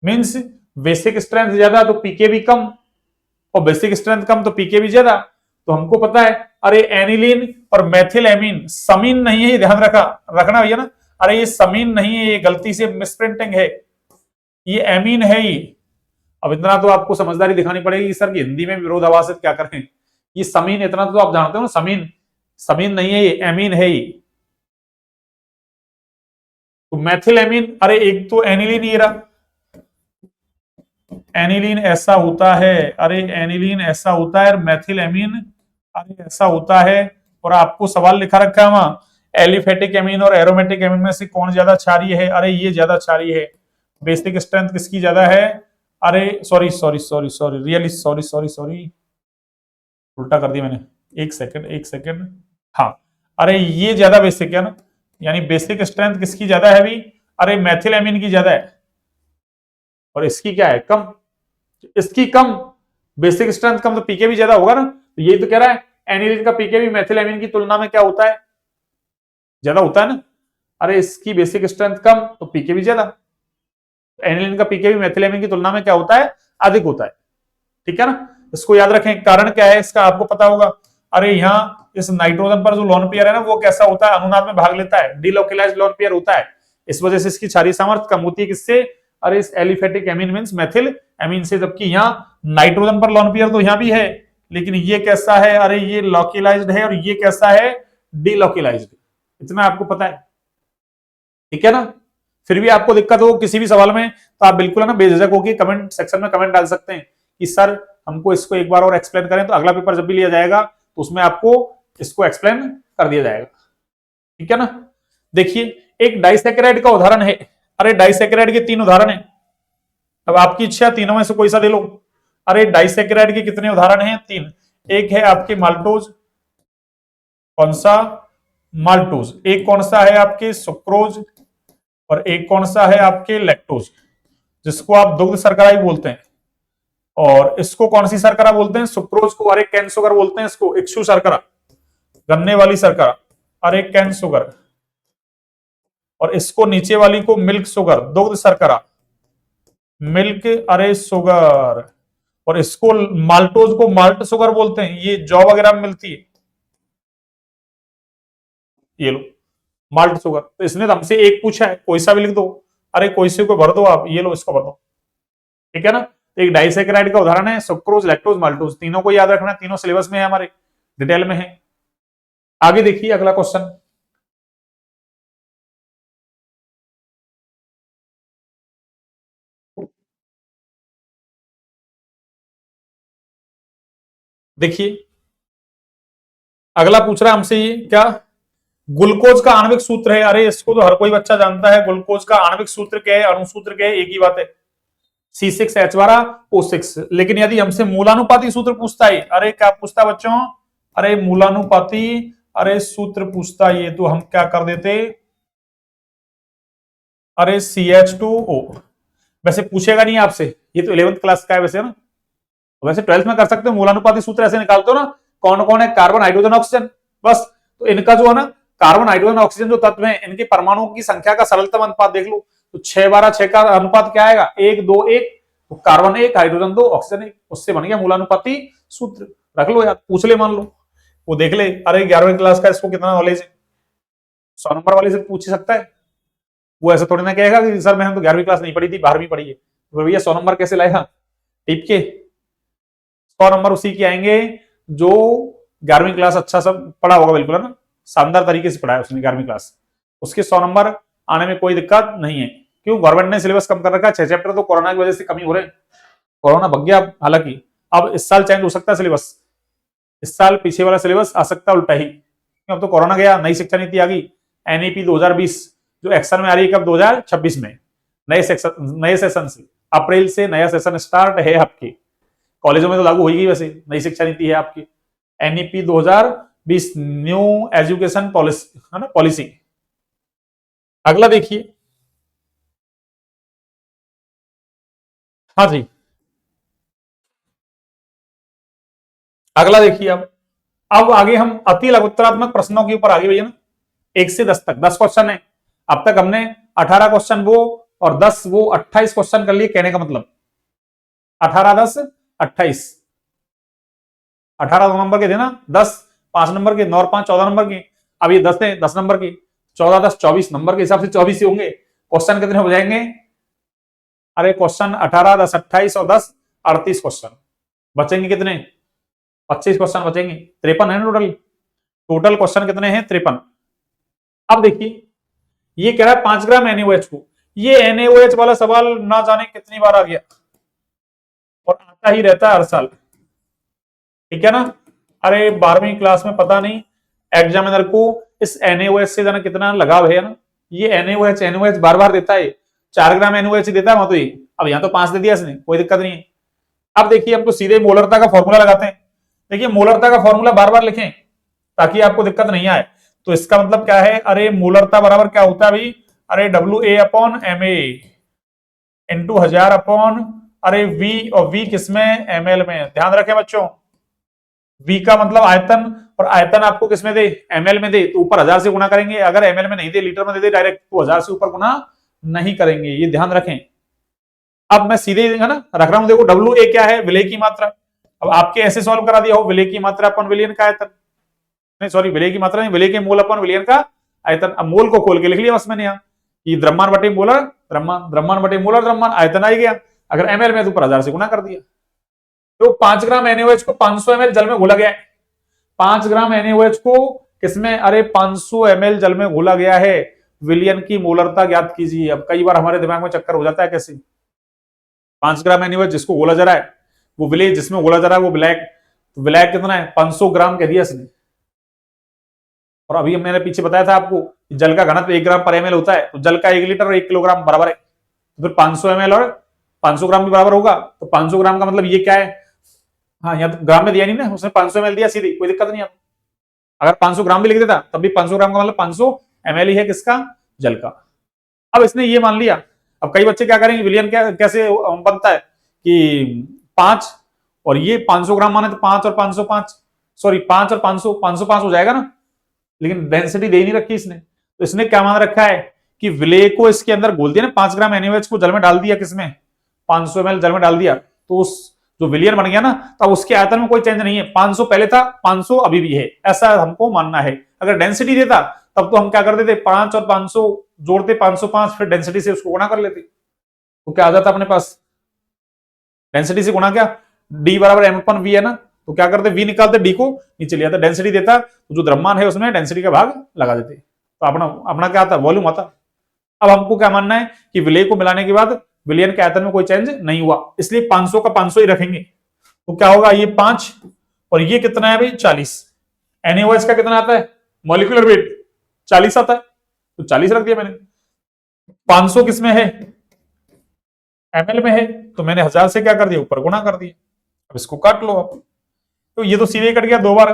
मींस बेसिक स्ट्रेंथ ज्यादा तो पीकेबी कम, और बेसिक स्ट्रेंथ कम तो पीकेबी ज्यादा। तो हमको पता है, अरे एनिलीन और मैथिल एमीन समीन नहीं है, ये ध्यान रखना भैया ना। अरे ये समीन नहीं है, ये गलती से मिसप्रिंटिंग है, ये एमीन है ये। अब इतना तो आपको समझदारी दिखानी पड़ेगी सर की हिंदी में विरोधाभास क्या करें, ये समीन, इतना तो आप जानते हो ना, समीन समीन नहीं है, ये एमीन है ये। तो मैथिल एमीन, अरे एक तो एनिलीन ये रहा, एनिलीन ऐसा होता है, अरे एनिलीन ऐसा होता है, मैथिल एमीन अरे ऐसा होता है। और आपको सवाल लिखा रखा है वहां, एलिफेटिक एमीन और एरोमेटिक एमीन में से कौन ज्यादा क्षारीय है, अरे ये ज्यादा क्षारीय है। बेसिक स्ट्रेंथ किसकी ज्यादा है, अरे sorry sorry sorry sorry really sorry sorry sorry, उल्टा कर दिया मैंने, एक सेकंड, हाँ, अरे ये ज्यादा बेसिक है ना, यानी बेसिक स्ट्रेंथ किसकी ज्यादा है अभी, अरे मैथिल एमीन की ज्यादा है, और इसकी क्या है, कम, इसकी कम, बेसिक स्ट्रेंथ कम तो पीके भी ज्यादा होगा ना, तो यही तो कह रहा है, एनिलीन का पीके भी मैथिल एमीन की तुलना में क्या होता है, ज्यादा होता है ना। अरे इसकी बेसिक स्ट्रेंथ कम तो पीके भी ज्यादा, एनिलीन का पीके भी मैथिल एमीन की तुलना में क्या होता है, अधिक होता है। ठीक है ना, इसको याद रखें, कारण क्या है इसका आपको पता होगा। अरे यहाँ इस नाइट्रोजन पर जो लोन पेयर है ना, वो कैसा होता है, अनुनाद में भाग लेता है, डिलोकलाइज्ड लोन पेयर होता है, इस वजह से इसकी क्षारीय सामर्थ्य कम होती है, किससे, अरे इस aliphatic amine means Maithil amine से। जबकि यहाँ नाइट्रोजन पर लोन पेयर तो यहाँ भी है, लेकिन ये कैसा है, अरे ये लोकलाइज्ड है, और ये कैसा है, डिलोकलाइज्ड, इतना आपको पता है। ठीक है ना, फिर भी आपको दिक्कत हो किसी भी सवाल में तो आप बिल्कुल है ना बेझिझक होकर कमेंट सेक्शन में कमेंट डाल सकते हैं कि सर हमको इसको एक बार और एक्सप्लेन करें, तो अगला पेपर जब भी लिया जाएगा तो उसमें आपको इसको एक्सप्लेन कर दिया जाएगा। ठीक है ना, देखिए एक डाइसेकेराइड का उदाहरण है, अरे डाइसेकेराइड के तीन उदाहरण है, अब आपकी इच्छा तीनों में से कोई सा दे लो। अरे डाइसेकेराइड के कितने उदाहरण हैं, तीन, एक है आपके माल्टोज, कौन सा, माल्टोज, एक कौन सा है आपके सुक्रोज, और एक कौन सा है आपके लैक्टोज, जिसको आप दुग्ध शर्करा ही बोलते हैं। और इसको कौन सी शर्करा बोलते हैं, सुक्रोज को अरे कैन सुगर बोलते हैं, इसको इक्षु शर्करा, गन्ने वाली शर्करा, अरे कैन सुगर, और इसको नीचे वाली को मिल्क सुगर, दुग्ध शर्करा, मिल्क अरे सुगर, और इसको माल्टोज को माल्ट सुगर बोलते हैं, ये जौ वगैरह में मिलती है, ये लो माल्ट सुगर। तो इसने तो हमसे एक पूछा है, कोई सा भी लिख दो, अरे कोई से को भर दो आप, ये लो इसको भर दो। ठीक है ना, तो एक डाइसेकेराइड का उदाहरण है सुक्रोज, लैक्टोज, माल्टोज, तीनों को याद रखना, तीनों सिलेबस में है हमारे, डिटेल में है। आगे देखिए अगला क्वेश्चन, देखिए अगला पूछ रहा है हमसे ये क्या, ग्लूकोज का आणविक सूत्र है। अरे इसको तो हर कोई बच्चा जानता है, ग्लूकोज का आणविक सूत्र क्या है, अणुसूत्र क्या है, एक ही बात है, C6H12O6। लेकिन यदि हमसे मूलानुपाती सूत्र पूछता है, अरे क्या पूछता है बच्चों, अरे मूलानुपाती, अरे सूत्र पूछता है, ये तो हम क्या कर देते, अरे CH2O। वैसे पूछेगा नहीं आपसे, ये तो 11th क्लास का है वैसे ना, वैसे 12th में कर सकते हो, मूलानुपाती सूत्र ऐसे निकालते हो ना, कौन कौन है, कार्बन हाइड्रोजन ऑक्सीजन, बस। तो इनका जो है ना, कार्बन हाइड्रोजन ऑक्सीजन जो तत्व है, इनके परमाणुओं की संख्या का सरलतम अनुपात देख लो, तो 6-12-6 का अनुपात क्या आएगा, 1-2-1। तो कार्बन 1, हाइड्रोजन 2, ऑक्सीजन 1, उससे बन गया मूलानुपाती सूत्र। रख लो यार, पूछ ले, मान लो वो देख ले, अरे 11वीं क्लास का इसको कितना नॉलेज है, 100 नंबर वाले से पूछ ही सकता है। वो ऐसा थोड़ी ना कहेगा कि सर मैंने तो 11वीं क्लास नहीं पढ़ी थी, 12वीं पढ़ी है, तो भैया 100 नंबर कैसे लाएगा, टिप के 100 नंबर उसी के आएंगे जो 11वीं क्लास अच्छा सब पढ़ा होगा, बिल्कुल है ना, शानदार तरीके से पढ़ा है उसने 11वीं क्लास, उसके 100 नंबर आने में कोई दिक्कत नहीं है। क्यों, गवर्नमेंट ने सिलेबस कम कर रखा है, 6 चैप्टर तो कोरोना की वजह से कमी हो रहे हैं, कोरोना भग गया, हालांकि अब इस साल चेंज हो सकता है सिलेबस, इस साल पीछे वाला सिलेबस आ सकता है उल्टा ही, अब तो कोरोना गया, नई शिक्षा नीति आ गई, NEP 2020 जो एक्शन में आ रही है, कब 2026 में नए सेशन से, अप्रैल से नया सेशन स्टार्ट है आपके कॉलेजों में, तो लागू होगी, वैसे नई शिक्षा नीति है आपकी, NEP 2020 न्यू एजुकेशन पॉलिसी है ना, पॉलिसी। अगला देखिए, हाँ जी, अगला देखिए, अब आगे हम अति लघुत्तरात्मक प्रश्नों के ऊपर आगे भैया ना, 1 से 10 तक 10 क्वेश्चन है। अब तक हमने 18 क्वेश्चन वो और 10 वो, 28 क्वेश्चन कर लिए, कहने का मतलब 18 10 28, 18 2 नंबर के थे ना, 10 5 नंबर के, 9 और 5 14 नंबर के, अब ये 10 है 10 नंबर के, 14 10 24 नंबर के हिसाब से 24 ही होंगे। क्वेश्चन कितने हो जाएंगे, अरे क्वेश्चन 18 10 28 और 10 38 क्वेश्चन बचेंगे, कितने 25 क्वेश्चन बचेंगे, 53 है टोटल, टोटल क्वेश्चन कितने हैं 53। अब देखिए ये कह रहा है 5 ग्राम NaOH को, ये NaOH वाला सवाल ना जाने कितनी बार आ गया और आता ही रहता है हर साल, ठीक है ना। अरे 12वीं क्लास में पता नहीं एग्जामिनर को इस NaOH से जाना कितना लगाव है ना, ये NaOH बार बार देता है, 4 ग्राम NaOH देता है वहां, तो ये अब यहाँ तो 5 दे दिया इसने, कोई दिक्कत नहीं है। अब देखिए हम तो सीधे मोलरता का फॉर्मूला लगाते हैं, देखिए मोलरता का फॉर्मूला बार बार लिखें ताकि आपको दिक्कत नहीं आए। तो इसका मतलब क्या है, अरे मोलरता बराबर क्या होता है भाई, अरे WA/MA इंटू 1000 अपॉन, अरे V, और V किसमें, ml में, ध्यान रखें बच्चों, V का मतलब आयतन, और आयतन आपको किसमें दे, ml में दे, तो ऊपर 1000 से गुना करेंगे, अगर ml में नहीं दे, लीटर में दे दे डायरेक्ट, तो 1000 से ऊपर गुना नहीं करेंगे, ये ध्यान रखें। अब मैं सीधे है ना रख रहा हूं, देखो WA क्या है, विलय की मात्रा, अब आपके ऐसे सॉल्व करा दिया हो, विलय की मात्रा अपन विलयन का आयतन, नहीं सॉरी विलय की मात्रा नहीं, विलय के मोल अपन विलयन का आयतन। अब मोल को खोल के लिख लिया बस मैंने यहाँ, ये द्रव्यमान बटे मोलर द्रव्यमान, द्रव्यमान बटे मोलर द्रव्यमान, आयतन आ गया, अगर ml में तो ऊपर 1000 से गुना कर दिया। तो 5 ग्राम NaOH को 500 ml जल में घोला गया है, 5 ग्राम NaOH को किसमें, अरे 500 ml जल में घोला गया है, विलयन की मोलरता ज्ञात कीजिए। अब कई बार हमारे दिमाग में चक्कर हो जाता है, कैसे 5 ग्राम NaOH जिसको घोला जा रहा है वो विलय, जिसमें घोला जा रहा है वो ब्लैक, तो ब्लैक कितना है 500 ग्राम कह दिया इसने। और अभी मैंने पीछे बताया था आपको जल का घनत्व 1 ग्राम पर ml होता है, तो जल का 1 लीटर और 1 किलोग्राम बराबर है, तो फिर 500 ml और 500 ग्राम भी बराबर होगा, तो 500 ग्राम का मतलब ये क्या है, हाँ यहाँ तो ग्राम में दिया नहीं ना, उसने 500 ml दिया सीधी, कोई दिक्कत नहीं है। अगर 500 ग्राम भी लिख देता तब भी 500 ग्राम का मतलब 500 ml ही है, किसका, जल का। अब इसने ये मान लिया, अब कई बच्चे क्या करेंगे, विलयन कैसे बनता है कि 5 और ये 500 ग्राम माने तो 5 और 505, सॉरी 5 और 500 505 हो जाएगा ना, लेकिन डेंसिटी दे नहीं रखी इसने, तो इसने क्या मान रखा है कि विलय को इसके अंदर घोल दिया ना, 5 ग्राम NaOH को जल में डाल दिया, किसमें 500 ml जल में डाल दिया, तो उस जो विलयन बन गया ना, तब उसके आयतन में कोई चेंज नहीं है, 500 पहले था 500 अभी भी है, ऐसा हमको मानना है। अगर डेंसिटी देता तब तो हम क्या करते थे, 5 और 500 जोड़ते 505, फिर डेंसिटी से उसको गुणा कर लेते, तो क्या आ जाता अपने पास, डेंसिटी से गुणा, क्या D बराबर M/V है ना, तो क्या करते, V निकालते, D को नीचे ले आता, डेंसिटी देता तो जो द्रव्यमान है उसमें डेंसिटी का भाग लगा देते, तो अपना अपना क्या आता, वॉल्यूम आता। अब हमको क्या मानना है कि विलय को मिलाने के बाद विलयन के आयतन में कोई चेंज नहीं हुआ, इसलिए 500 का 500 ही रखेंगे, तो क्या होगा, ये 5 और ये कितना है भाई 40। NaOH का कितना आता है मॉलिक्यूलर वेट 40 आता है, तो 40 रख दिया मैंने। 500 किसमें है ml में है, तो मैंने 1000 से क्या कर दिया ऊपर गुणा कर दिया। अब इसको काट लो आप, तो ये तो सीधे कट गया 2 बार,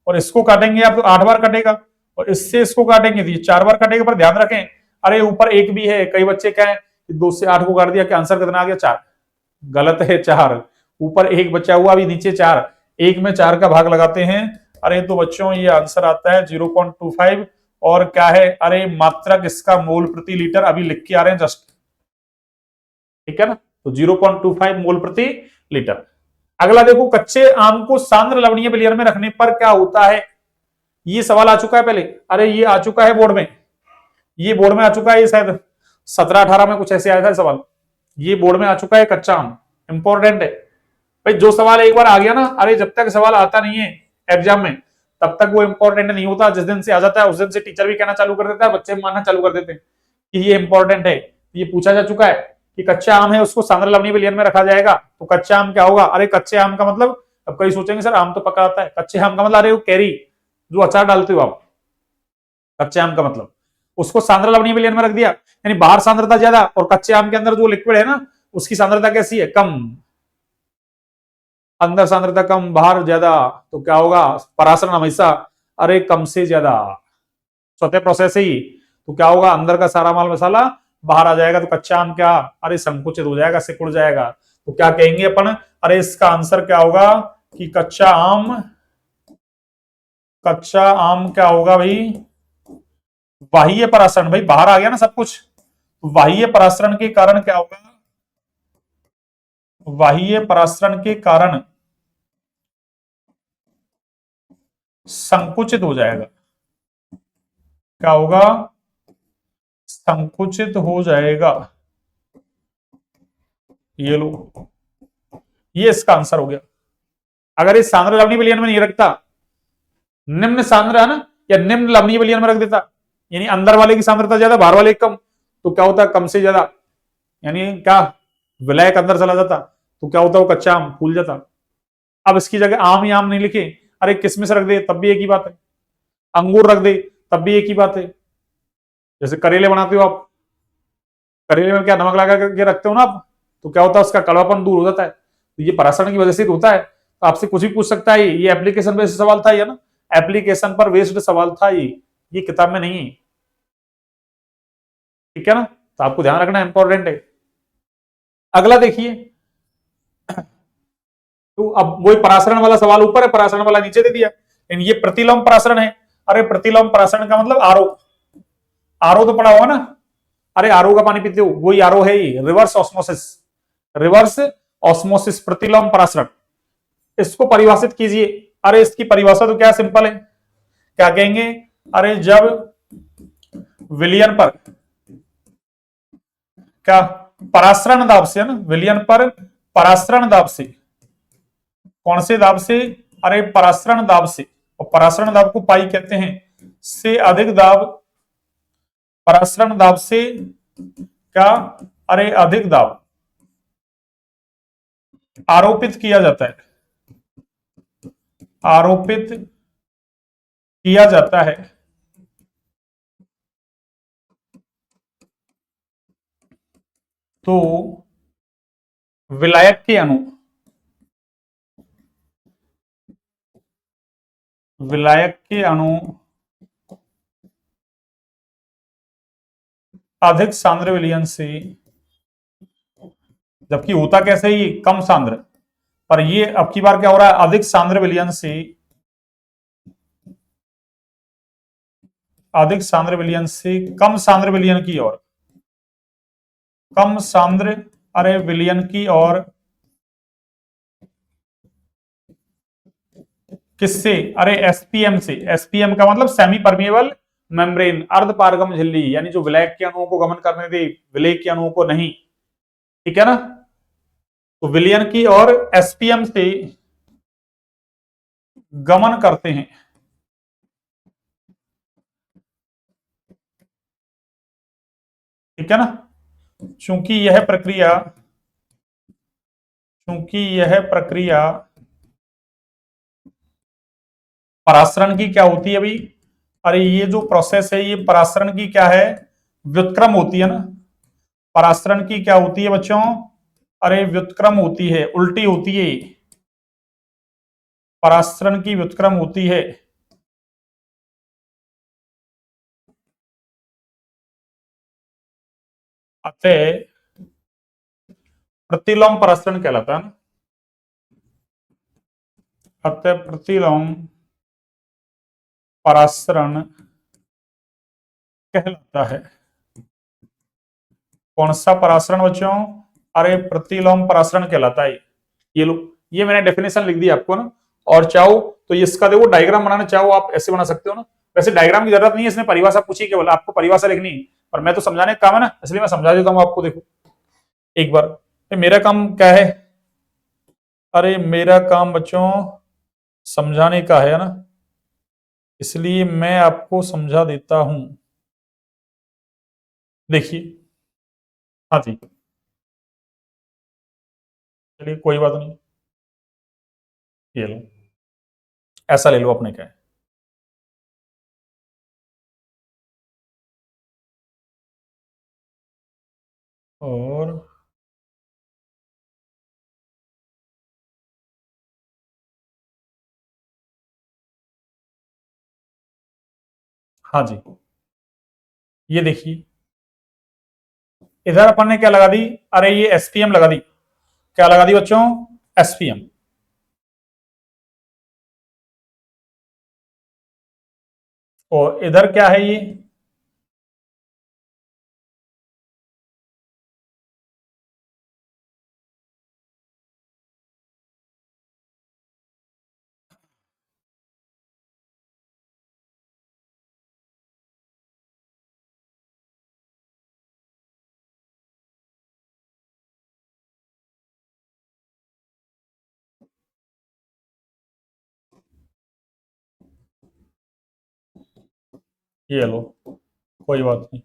और इसको काटेंगे आप तो 8 बार कटेगा, और इससे इसको काटेंगे तो ये 4 बार कटेगा। पर ध्यान रखें, अरे ऊपर एक भी है, कई बच्चे क्या है 2 से 8 को काट दिया, क्या आंसर कितना आ गया 4, गलत है 4, ऊपर एक बचा हुआ अभी नीचे 4, एक में 4 का भाग लगाते हैं। अरे तो बच्चों ये आंसर आता है 0.25, और क्या है अरे मात्रक इसका मोल प्रति लीटर अभी लिख के आ रहे हैं जस्ट, ठीक है ना, तो 0.25 मोल प्रति लीटर। अगला देखो, कच्चे आम को सांद्र लवणीय विलयन में रखने पर क्या होता है, ये सवाल आ चुका है पहले, अरे ये आ चुका है बोर्ड में, ये बोर्ड में आ चुका है, ये शायद 17-18 में कुछ ऐसे आया था सवाल, ये बोर्ड में आ चुका है कच्चा आम, इंपॉर्टेंट है भाई। जो सवाल एक बार आ गया ना, अरे जब तक सवाल आता नहीं है एग्जाम में तब तक वो इंपॉर्टेंट नहीं होता, जिस दिन से आ जाता है उस दिन से टीचर भी कहना चालू कर देता है, बच्चे मानना चालू कर देते हैं कि ये इंपॉर्टेंट है। ये पूछा जा चुका है कि कच्चा आम है उसको सांद्र लवणीय विलयन में रखा जाएगा, तो कच्चा आम क्या होगा, अरे कच्चे आम का मतलब, अब कई सोचेंगे सर आम तो पका आता है, कच्चे आम का मतलब अरे वो कैरी जो अचार डालते हो आप, कच्चे आम का मतलब उसको सांद्र लवणीय विलयन में रख दिया, यानी बाहर सांद्रता ज्यादा और कच्चे आम के अंदर जो लिक्विड है ना उसकी सांद्रता कैसी है कम, अंदर सांद्रता कम बाहर ज्यादा, तो क्या होगा परासरण हमेशा अरे कम से ज्यादा, स्वतः प्रोसेस ही, तो क्या होगा अंदर का सारा माल मसाला बाहर आ जाएगा, तो कच्चा आम क्या अरे संकुचित हो जाएगा, सिकुड़ जाएगा, तो क्या कहेंगे अपन, अरे इसका आंसर क्या होगा कि कच्चा आम क्या होगा भाई, बाह्य परासरण, भाई बाहर आ गया ना सब कुछ, बाह्य परासरण के कारण क्या होगा, बाह्य परासरण के कारण संकुचित हो जाएगा, क्या होगा संकुचित हो जाएगा, ये लो, ये इसका आंसर हो गया। अगर इस सांद्र लवणीय विलयन में नहीं रखता, निम्न सांद्र है ना, या निम्न लवणीय विलयन में रख देता, यानी अंदर वाले की सांद्रता ज्यादा बाहर वाले की कम, तो क्या होता है कम से ज्यादा, यानी क्या विलायक अंदर चला जाता, तो क्या होता है वो कच्चा आम फूल जाता। अब इसकी जगह आम ही आम नहीं लिखे, अरे किसमिस रख दे तब भी एक ही बात है, अंगूर रख दे तब भी एक ही बात है। जैसे करेले बनाते हो आप, करेले में क्या नमक लगा करके रखते हो ना आप, तो क्या होता है उसका कड़वापन दूर हो जाता है, तो ये परासरण की वजह से होता है। तो आपसे कुछ भी पूछ सकता है, ये एप्लीकेशन बेस्ड सवाल था ये ना, एप्लीकेशन पर बेस्ड सवाल था ये किताब में नहीं है, ठीक है ना, तो आपको ध्यान रखना इंपॉर्टेंट है। अगला देखिए, तो अब वही परासरण वाला सवाल ऊपर है, परासरण वाला नीचे दे दिया, लेकिन ये प्रतिलोम परासरण है। अरे प्रतिलोम परासरण का मतलब आरओ, आरओ तो पढ़ा होगा ना, अरे आरओ का पानी पीते हो वही आरओ है, ये रिवर्स ऑस्मोसिस, रिवर्स ऑस्मोसिस प्रतिलोम परासरण, इसको परिभाषित कीजिए। अरे इसकी परिभाषा तो क्या सिंपल है, क्या कहेंगे, अरे जब विलयन पर क्या परासरण दाब से है ना, विलयन पर परासरण दाब से, कौन से दाब से, अरे परासरण दाब से, और परासरण दाब को पाई कहते हैं, से अधिक दाब, परासरण दाब से क्या, अरे अधिक दाब आरोपित किया जाता है, आरोपित किया जाता है, तो विलायक के अणु, विलायक के अणु अधिक सांद्र विलयन से, जबकि होता कैसे ही कम सांद्र, पर ये अब की बार क्या हो रहा है अधिक सांद्र विलयन से, अधिक सांद्र विलयन से कम सांद्र विलयन की ओर, कम सांद्र अरे विलयन की ओर, किससे, अरे एसपीएम से, एसपीएम का मतलब सेमी परमिएबल मेम्ब्रेन, अर्ध पारगम झिल्ली, यानी जो विलायक के अणुओं को गमन करने दे, विलेय के अणुओं को नहीं, ठीक है ना, तो विलयन की ओर एसपीएम से गमन करते हैं, ठीक है ना, चूंकि यह प्रक्रिया, चूंकि यह प्रक्रिया परासरण की क्या होती है भाई? अरे ये जो प्रोसेस है ये परासरण की क्या है? व्युत्क्रम होती है ना। परासरण की क्या होती है बच्चों? अरे व्युत्क्रम होती है, उल्टी होती है। परासरण की व्युत्क्रम होती है। अतः प्रतिलोम परासरण कहलाता है ना। अतः प्रतिलोम परासरण कहलाता है। कौन सा परासरण बच्चों? अरे प्रतिलोम परासरण कहलाता है। ये लो, ये मैंने डेफिनेशन लिख दी आपको ना। और चाहो तो इसका देखो डायग्राम बनाना चाहो आप ऐसे बना सकते हो ना। वैसे डायग्राम की जरूरत नहीं है, इसमें परिभाषा पूछी केवल, आपको परिभाषा लिखनी है। पर मैं तो समझाने का काम है ना, इसलिए मैं समझा देता हूँ आपको। देखो एक बार, मेरा काम क्या है? अरे मेरा काम बच्चों समझाने का है ना, इसलिए मैं आपको समझा देता हूं। देखिए, हाँ जी, चलिए कोई बात नहीं। ये लो, ऐसा ले लो अपने क्या है। और हाँ जी, ये देखिए, इधर अपन ने क्या लगा दी? अरे ये एसपीएम लगा दी। क्या लगा दी बच्चों? एसपीएम। और इधर क्या है ये? ये लो, कोई बात नहीं।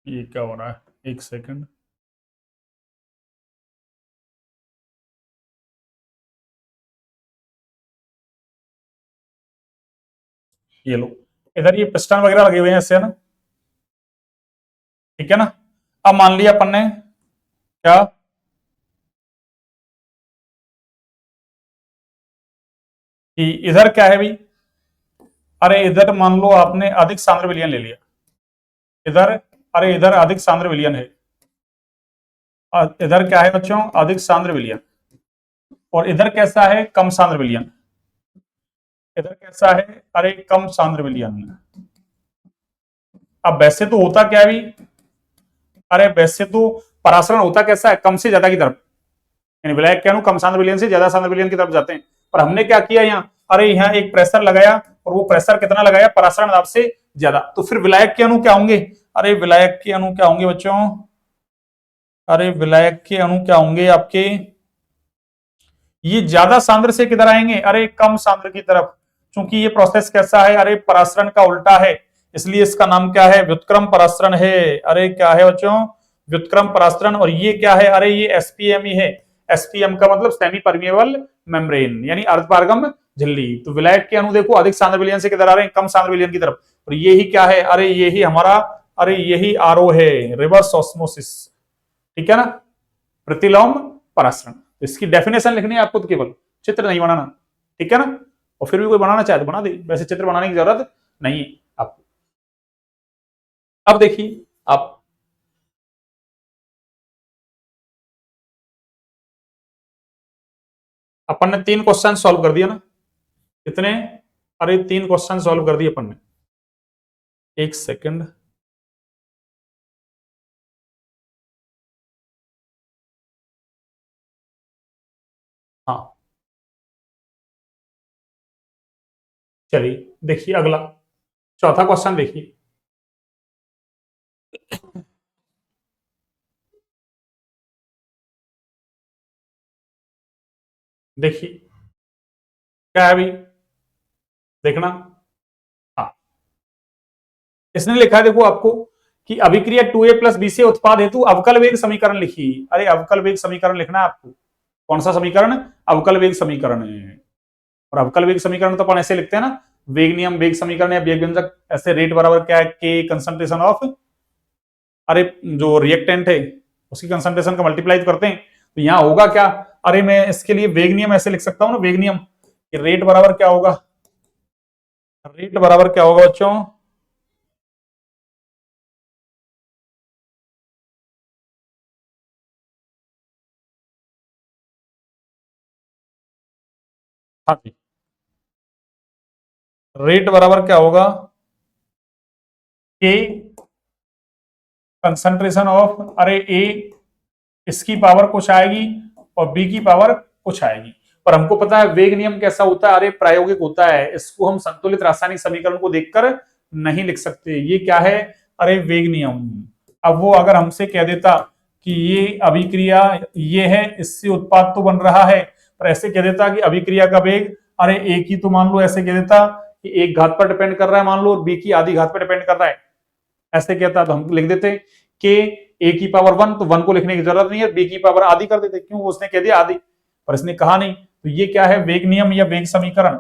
ये क्या हो रहा है, एक सेकंड। ये लो, इधर ये पिस्टन वगैरह लगे हुए हैं ऐसे, है ना? ठीक है ना? अब मान लिया अपन ने क्या, कि इधर क्या है भाई? अरे इधर मान लो आपने अधिक सांद्र विलयन ले लिया। इधर, अरे इधर अधिक सांद्र विलयन है। इधर क्या है बच्चों? अधिक सांद्र विलयन। और इधर कैसा है? कम सांद्र विलयन। इधर कैसा है? अरे कम सांद्र विलयन। अब वैसे तो होता क्या है भाई? अरे वैसे तो परासरण होता कैसा है? कम से ज्यादा की तरफ, यानी विलायक के अणु कम सांद्र विलयन से ज्यादा सांद्र विलयन की तरफ जाते हैं। पर हमने क्या किया यहाँ? अरे यहाँ एक प्रेशर लगाया, और वो प्रेशर कितना लगाया? परासरण दाब से ज्यादा। तो फिर विलायक के अणु क्या होंगे? अरे विलायक के अणु क्या होंगे बच्चों? अरे विलायक के अणु क्या होंगे आपके? ये ज्यादा सांद्र से किधर आएंगे? अरे कम सांद्र की तरफ। क्योंकि ये प्रोसेस कैसा है? अरे परासरण का उल्टा है, इसलिए इसका नाम क्या है? व्युत्क्रम परासरण है। अरे क्या है बच्चों? व्युत्क्रम परासरण। और ये क्या है? अरे ये एसपीएम ही है। एसपीएम का मतलब सेमी परमिएबल मेम्ब्रेन, यानी अर्धपारगम झिल्ली। तो विलायक के अणु देखो अधिक सांद्र विलयन से किधर आ रहे हैं? कम सांद्र विलयन की तरफ। और ये ही क्या है? अरे यही हमारा, अरे यही आरओ है, रिवर्स ऑस्मोसिस। ठीक है ना? प्रतिलोम परासरण। इसकी डेफिनेशन लिखनी है आपको, तो केवल चित्र नहीं बनाना। ठीक है ना? और फिर भी कोई बनाना चाहे तो बना दे, वैसे चित्र बनाने की जरूरत नहीं है आपको। अब देखिए आप, अपन ने 3 क्वेश्चन सॉल्व कर दिया ना। कितने? अरे 3 क्वेश्चन सॉल्व कर दिए अपन ने। एक सेकंड। हाँ, चलिए देखिए अगला। चौथा क्वेश्चन देखिए, देखिए क्या है अभी, देखना। हाँ, इसने लिखा है देखो आपको कि अभिक्रिया 2a प्लस बी से उत्पाद हेतु अवकल वेग समीकरण लिखिए। अरे अवकल वेग समीकरण लिखना है आपको। कौन सा समीकरण? अवकल वेग समीकरण है। और अवकल वेग समीकरण तो अपन ऐसे लिखते हैं ना, वेग नियम, वेग समीकरण या वेग व्यंजक, ऐसे रेट बराबर क्या है, के कंसंट्रेशन ऑफ, अरे जो रिएक्टेंट है उसकी कंसंट्रेशन का मल्टीप्लाई करते हैं, तो यहां होगा क्या? अरे मैं इसके लिए वेग नियम ऐसे लिख सकता हूं ना, वेग नियम कि रेट बराबर क्या होगा, रेट बराबर क्या होगा बच्चों, हाँ जी, रेट बराबर क्या होगा, के कंसंट्रेशन ऑफ, अरे ए इसकी पावर कुछ आएगी और बी की पावर कुछ आएगी। पर हमको पता है वेग नियम कैसा होता है, अरे प्रायोगिक होता है, इसको हम संतुलित रासायनिक समीकरण को देखकर नहीं लिख सकते। ये क्या है? अरे वेग नियम। अब वो अगर हमसे कह देता कि ये अभिक्रिया ये है, इससे उत्पाद तो बन रहा है, पर ऐसे कह देता कि अभिक्रिया का वेग, अरे एक ही तो मान लो ऐसे कह देता कि एक घात पर डिपेंड कर रहा है मान लो, और बी की आधी घात पर डिपेंड कर रहा है, ऐसे कहता तो हम लिख देते कि ए की पावर वन, तो वन को लिखने की जरूरत नहीं है, बी की पावर आधी कर देते, क्यों? उसने कह दिया आधी, पर इसने कहा नहीं। तो ये क्या है? वेग नियम या वेग समीकरण,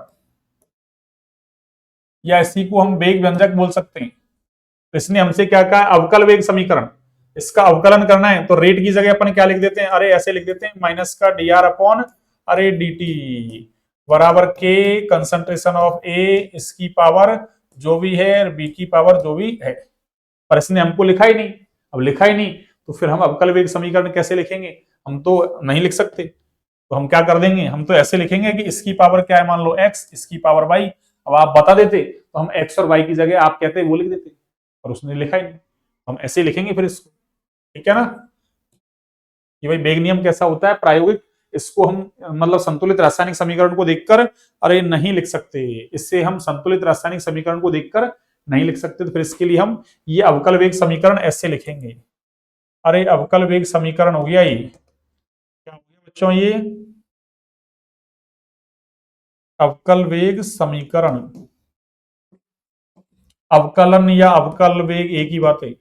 या इसी को हम वेग व्यंजक बोल सकते हैं। तो इसने हमसे क्या कहा? अवकल वेग समीकरण, इसका अवकलन करना है, तो रेट की जगह अपन क्या लिख देते हैं, अरे ऐसे लिख देते हैं माइनस का डी आर अपॉन, अरे डी टी बराबर के कंसंट्रेशन ऑफ ए इसकी पावर जो भी है, बी की पावर जो भी है, पर इसने हमको लिखा ही नहीं। अब लिखा ही नहीं तो फिर हम अवकल वेग समीकरण कैसे लिखेंगे? हम तो नहीं लिख सकते। तो हम क्या कर देंगे, हम तो ऐसे लिखेंगे कि इसकी पावर क्या है, मान लो एक्स, इसकी पावर वाई। अब आप बता देते तो हम एक्स और वाई की जगह आप कहते वो लिख देते, पर उसने लिखा ही नहीं, हम ऐसे लिखेंगे फिर इसको। ठीक है ना, कि भाई वेग नियम कैसा होता है, प्रायोगिक, इसको हम मतलब संतुलित रासायनिक समीकरण को देखकर अरे नहीं लिख सकते, इससे हम संतुलित रासायनिक समीकरण को देखकर नहीं लिख सकते, तो फिर इसके लिए हम ये अवकल वेग समीकरण ऐसे लिखेंगे। अरे अवकल वेग समीकरण हो गया ये, क्या हो गया बच्चों ये? अवकल वेग समीकरण, अवकलन या अवकल वेग एक ही बात है।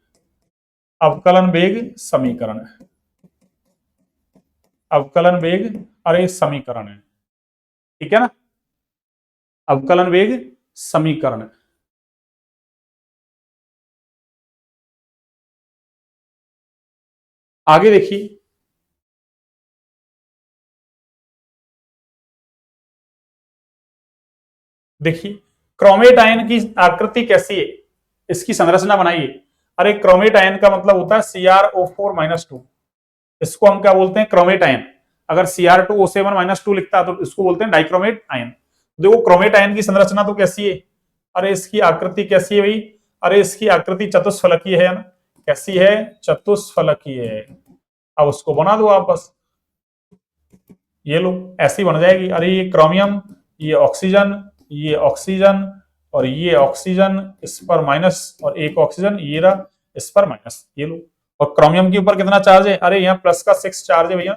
अवकलन वेग समीकरण, अवकलन वेग, अरे समीकरण है, ठीक है ना, अवकलन वेग समीकरण। आगे देखिए, देखिए क्रोमेट आयन की आकृति कैसी है, इसकी संरचना बनाइए। अरे क्रोमेट आयन का मतलब होता है CrO4-2, इसको हम क्या बोलते हैं? Chromate ion. अगर Cr2O7-2 लिखता है तो इसको बोलते हैं डाइक्रोमेट आयन। देखो क्रोमेट आयन की संरचना तो कैसी है, अरे इसकी आकृति कैसी है भाई, अरे इसकी आकृति चतुष्फलकीय है ना, कैसी है? चतुष्फलकीय है। अब उसको बना दो आप बस, ये लो ऐसी बन जाएगी। अरे ये क्रोमियम, ये ऑक्सीजन, ये ऑक्सीजन, और ये ऑक्सीजन, इस पर माइनस, और एक ऑक्सीजन ये रहा, इस पर माइनस, ये लो। और क्रोमियम के ऊपर कितना चार्ज है? अरे यहाँ प्लस का 6 चार्ज है भैया,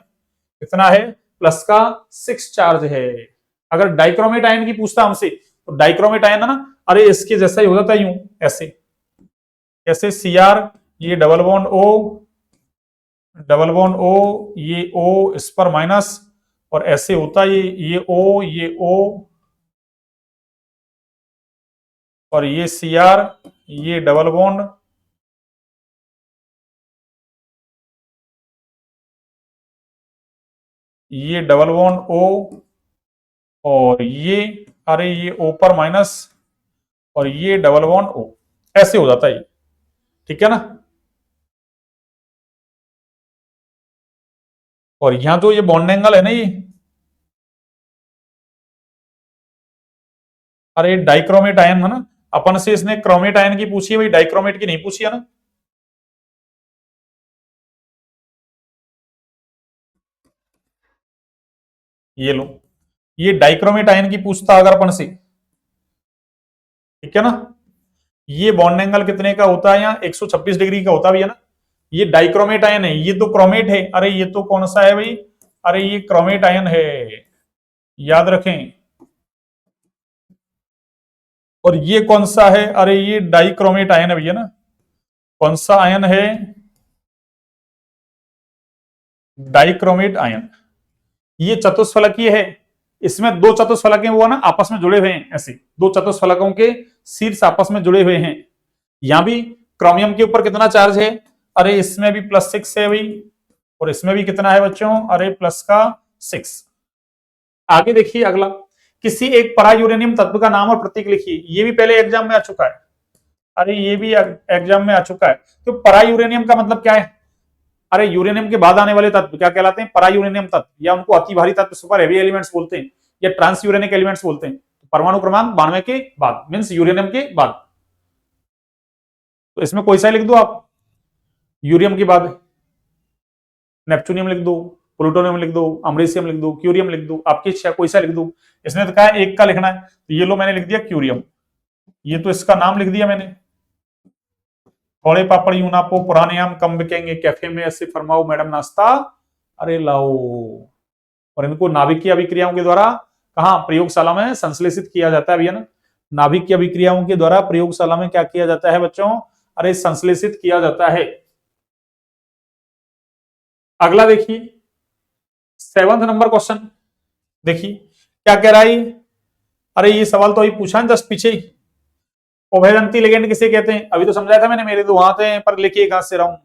कितना है? प्लस का 6 चार्ज है। अगर डाइक्रोमेट आयन की पूछता हमसे, तो डाइक्रोमेट आयन है ना, अरे इसके जैसा ही हो जाता है यूं, ऐसे, ऐसे Cr, ये double bond O, double bond O, ये O इस पर माइनस, और ऐसे होता है ये O, ये O, और ये Cr, ये डबल बॉन्ड, ये डबल बॉन्ड O, और ये, अरे ये O पर माइनस, और ये डबल बॉन्ड O, ऐसे हो जाता है ये, ठीक है ना। और यहां तो ये बॉन्ड एंगल है ना ये, अरे डाइक्रोमेट आयन है ना, अपन से इसने क्रोमेट आयन की पूछी है भाई, डाइक्रोमेट की नहीं पूछी है ना। ये लो, ये डाइक्रोमेट आयन की पूछता अगर अपन से, ठीक है ना। ये बॉन्ड एंगल कितने का होता है? यहाँ 126 डिग्री का होता भी है ना। ये डाइक्रोमेट आयन है, ये तो क्रोमेट है। अरे ये तो कौन सा है भाई? अरे ये क्रोमेट आयन है, याद रखें। और ये कौन सा है? अरे ये डाइक्रोमेट आयन है भैया ना। कौन सा आयन है? Dichromate ion. ये चतुष्फलकीय है, इसमें दो चतुष्फलक वो ना आपस में जुड़े हुए हैं, ऐसे दो चतुष्फलकों के शीर्ष आपस में जुड़े हुए हैं। यहां भी क्रोमियम के ऊपर कितना चार्ज है? अरे इसमें भी +6 है भाई, और इसमें भी कितना है बच्चों? अरे प्लस का 6। आगे देखिए अगला, किसी एक परा यूरेनियम तत्व का नाम और प्रतीक लिखिए। ये भी पहले एग्जाम में आ चुका है। अरे ये भी एग्जाम में आ चुका है। तो परा यूरेनियम का मतलब क्या है? अरे यूरेनियम के बाद आने वाले तत्व क्या कहलाते हैं? परा यूरेनियम तत्व, या उनको अति भारी तत्व, सुपर हेवी एलिमेंट्स बोलते हैं, या ट्रांस यूरेनिक एलिमेंट्स बोलते हैं। परमाणु क्रमांक 92 के बाद, मीन्स यूरेनियम के बाद। तो इसमें कोई सा लिख दो आप, यूरियम के बाद नेपचुनियम लिख दो, प्लूटोनियम लिख दो, अमरीसियम लिख दो, क्यूरियम लिख दो, आपकी इच्छा कोई सा लिख दो। इसने तो कहा एक का लिखना है, तो ये लो मैंने लिख दिया क्यूरियम। ये तो इसका नाम लिख दिया मैंने। थोड़े पापड़ यूं ना पो पुराने आम कम बिकेंगे, कैफे में ऐसे फरमाओ मैडम नाश्ता अरे लाओ। और इनको नाभिकीय अभिक्रियाओं के द्वारा कहा प्रयोगशाला में संश्लेषित किया जाता है भैया ना। नाभिकीय अभिक्रियाओं के द्वारा प्रयोगशाला में क्या किया जाता है बच्चों? अरे संश्लेषित किया जाता है। अगला देखिए 7th नंबर क्वेश्चन, देखिए क्या कह रहा है। अरे ये सवाल तो अभी पूछा ना जस्ट पीछे ही। उभयदंती लिगेंड किसे कहते हैं? अभी तो समझाया था मैंने, मेरे दो हाथ हैं पर लिखिए कहां से रहा हूं।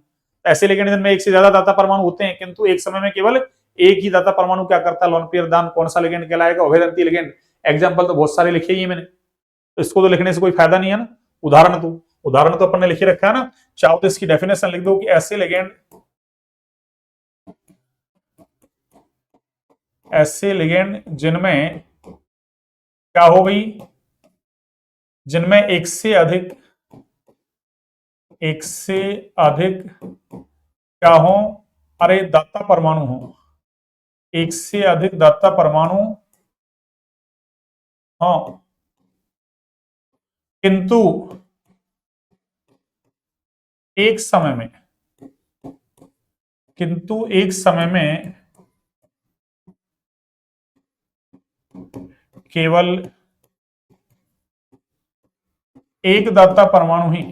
ऐसे लिगेंड जिनमें एक से ज्यादा दाता परमाणु होते हैं, किंतु एक समय में केवल एक ही दाता परमाणु क्या करता है? लोन पेयर दान। कौन सा लिगेंड कहलाएगा? उभयदंती लिगेंड। एग्जाम्पल तो बहुत सारे लिखे ही मैंने, तो इसको तो लिखने से कोई फायदा नहीं है ना। उदाहरण तो अपन ने लिखे रखा है ना। चाहो तो इसकी डेफिनेशन लिख दो कि ऐसे लिगेंड जिनमें क्या हो गई? जिनमें एक से अधिक क्या हो? अरे दाता परमाणु हो, एक से अधिक दाता परमाणु। हाँ, किंतु एक समय में केवल एक दाता परमाणु ही।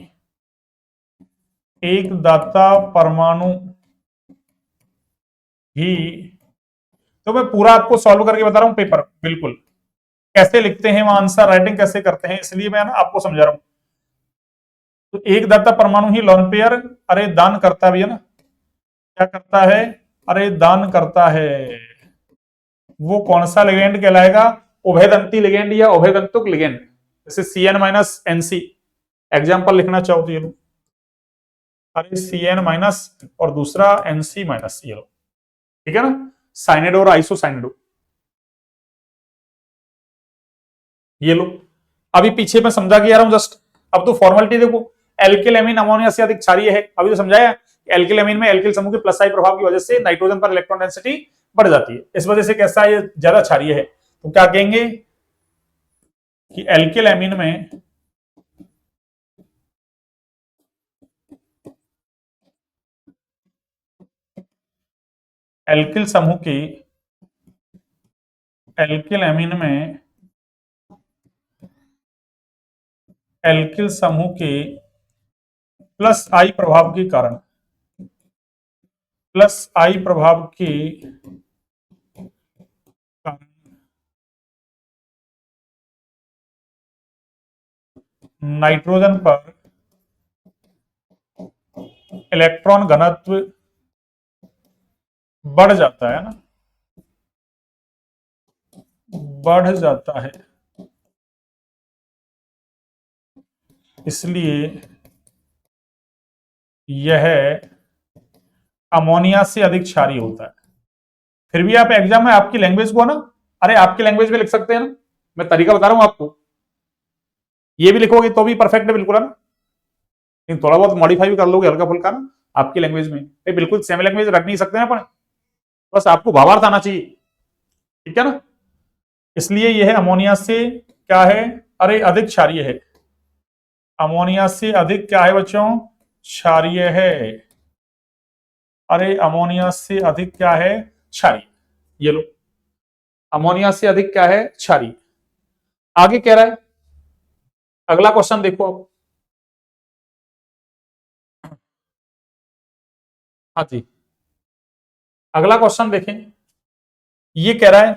तो मैं पूरा आपको सॉल्व करके बता रहा हूं पेपर, बिल्कुल कैसे लिखते हैं वहां आंसर राइटिंग कैसे करते हैं, इसलिए मैं ना आपको समझा रहा हूं। तो एक दाता परमाणु ही लोन पेयर अरे दान करता भी है ना। क्या करता है? अरे दान करता है। वो कौन सा लिगेंड कहलाएगा? उभयदंती लिगेंड या उभयदंतुक लिगेंड। जैसे CN-NC, एग्जाम्पल लिखना चाहो तो ये लो। अरे CN- और दूसरा NC-, ये लो, ठीक है ना। साइनेडो और आइसोसाइनेडो, ये लो। अभी पीछे मैं समझा के आ रहा हूं जस्ट। अब तो फॉर्मेलिटी देखो, एल्किल एमीन अमोनिया से अधिक क्षारीय है। अभी तो समझाया एल्किल एमीन में एल्किल समूह के प्लस आई प्रभाव की वजह से नाइट्रोजन पर इलेक्ट्रॉन डेंसिटी बढ़ जाती है। इस वजह से कैसा ये ज्यादा क्षारीय है। तो क्या कहेंगे कि एल्किल एमीन में एल्किल समूह की एल्किल एमीन में एल्किल समूह के प्लस आई प्रभाव के कारण नाइट्रोजन पर इलेक्ट्रॉन घनत्व बढ़ जाता है ना, बढ़ जाता है। इसलिए यह अमोनिया से अधिक क्षारीय होता है। फिर भी आप एग्जाम में आपकी लैंग्वेज को ना, अरे आपकी लैंग्वेज में लिख सकते हैं ना। मैं तरीका बता रहा हूं आपको, ये भी लिखोगे तो भी परफेक्ट है बिल्कुल, है ना। लेकिन थोड़ा बहुत मॉडिफाई भी कर लोगे हल्का फुल्का ना आपकी लैंग्वेज में। बिल्कुल सेम लैंग्वेज रख नहीं सकते ना अपन, बस आपको भावार्थ आना चाहिए, ठीक है ना। इसलिए यह अमोनिया से क्या है? अरे अधिक क्षारीय है। अमोनिया से अधिक क्या है बच्चों? क्षारीय है। अरे अमोनिया से अधिक क्या है? क्षारीय। ये लो, अमोनिया से अधिक क्या है? क्षारीय। आगे कह रहा है, अगला क्वेश्चन देखो आप। हाँ जी, अगला क्वेश्चन देखें। ये कह रहा है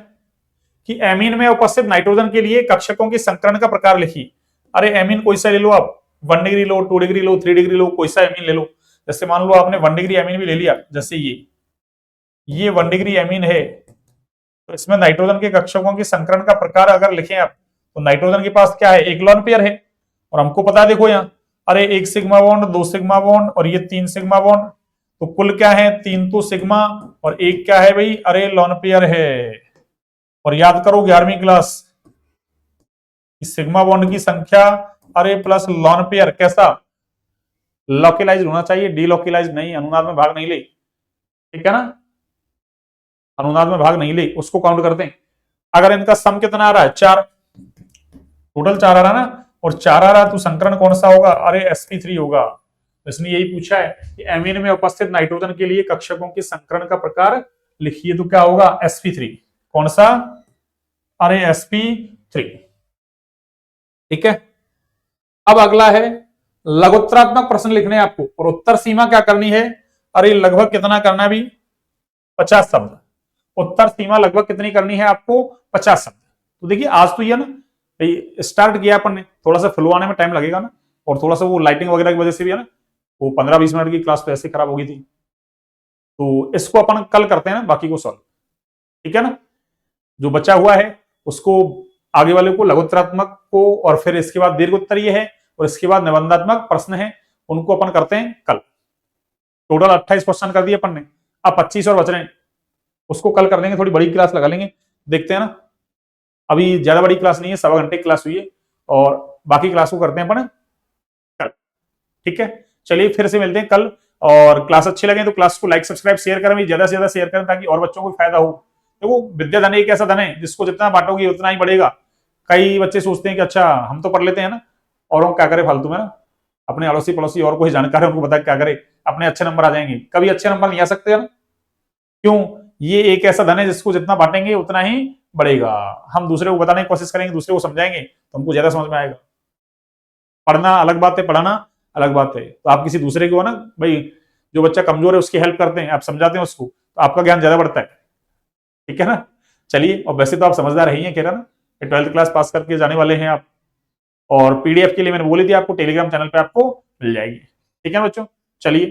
कि एमीन में उपस्थित नाइट्रोजन के लिए कक्षकों की संकरण का प्रकार लिखिए। अरे एमीन कोई सा ले लो आप, 1 डिग्री लो, 2 डिग्री लो, 3 डिग्री लो, कोई सा एमीन ले लो। जैसे मान लो आपने 1 डिग्री एमीन भी ले लिया, जैसे ये 1 डिग्री एमीन है, तो इसमें नाइट्रोजन के कक्षकों की संकरण का प्रकार अगर लिखें आप, तो नाइट्रोजन के पास क्या है? एक लोन पेयर है, और हमको पता है देखो यहाँ, अरे एक सिग्मा बॉन्ड, 2 सिग्मा बॉन्ड, और ये 3 सिग्मा बॉन्ड, तो कुल क्या है? 3 तो सिग्मा, और एक क्या है भाई? अरे लोन पेयर है। और याद करो 11वीं क्लास, सिग्मा बॉन्ड की संख्या अरे प्लस लोन पेयर कैसा? लोकेलाइज होना चाहिए, डीलोकेलाइज नहीं, अनुनाद में भाग नहीं ले, ठीक है ना? अनुनाद में भाग नहीं ले, उसको काउंट करते हैं। अगर इनका सम कितना आ रहा है? 4, टोटल 4 आ रहा है ना, और 4 आ रहा है, तो संकरण कौन सा होगा? अरे sp3 होगा। तो इसने यही पूछा है कि एमीन में उपस्थित नाइट्रोजन के लिए कक्षकों के संकरण का प्रकार लिखिए, तो क्या होगा? sp3। कौन सा? अरे sp3, ठीक है। अब अगला है, लघुत्तरात्मक प्रश्न लिखने हैं आपको, और उत्तर सीमा क्या करनी है? अरे लगभग कितना करना है भी? 50 शब्द। उत्तर सीमा लगभग कितनी करनी है आपको? 50 शब्द। तो देखिए आज तो ये ना स्टार्ट किया अपन ने, थोड़ा सा फ्लो आने में टाइम लगेगा ना, और थोड़ा सा वो लाइटिंग वगैरह की वजह से भी है ना, वो 15-20 मिनट की क्लास तो ऐसे खराब हो गई थी। तो इसको अपन कल करते हैं ना, बाकी को सॉल्व, ठीक है ना? जो बचा हुआ है उसको, आगे वाले को, लघुत्तरात्मक को, और फिर इसके बाद दीर्घ उत्तर ये है, और इसके बाद निबंधात्मक प्रश्न है, उनको अपन करते हैं कल। टोटल 28 क्वेश्चन कर दिए अपन ने, अब 25 और बच रहे हैं, उसको कल कर देंगे, थोड़ी बड़ी क्लास लगा लेंगे, देखते हैं ना। अभी ज्यादा बड़ी क्लास नहीं है, 1.25 घंटे की क्लास हुई है, और बाकी क्लास को करते हैं अपन कल, ठीक है? चलिए फिर से मिलते हैं कल, और क्लास अच्छी लगे तो क्लास को लाइक, सब्सक्राइब, शेयर करें, ज्यादा से ज्यादा शेयर करें, ताकि और बच्चों को फायदा हो। देखो विद्या धन एक ऐसा धन है जिसको जितना बांटोगे उतना ही बढ़ेगा। कई बच्चे सोचते हैं कि अच्छा हम तो पढ़ लेते हैं ना, और हम क्या करें फालतू में ना, अपने अड़ोसी पड़ोसी और कोई जानकार है उनको बता क्या करे, अपने अच्छे नंबर आ जाएंगे। कभी अच्छे नंबर नहीं आ सकते ना, क्यों? ये एक ऐसा धन है जिसको जितना बांटेंगे उतना ही बढ़ेगा। हम दूसरे को बताने की कोशिश करेंगे, दूसरे को समझाएंगे, तो हमको ज्यादा समझ में आएगा। पढ़ना अलग बात है, पढ़ाना अलग बात है। तो आप किसी दूसरे को ना भाई, जो बच्चा कमजोर है उसकी हेल्प करते हैं, आप समझाते हैं उसको, तो आपका ज्ञान ज्यादा बढ़ता है, ठीक है ना? चलिए, और वैसे तो आप समझदार ही हैं, कह रहा ना, 12th क्लास पास करके जाने वाले हैं आप, और पीडीएफ के लिए मैंने बोली थी आपको, टेलीग्राम चैनल पे आपको मिल जाएगी, ठीक है बच्चों? चलिए।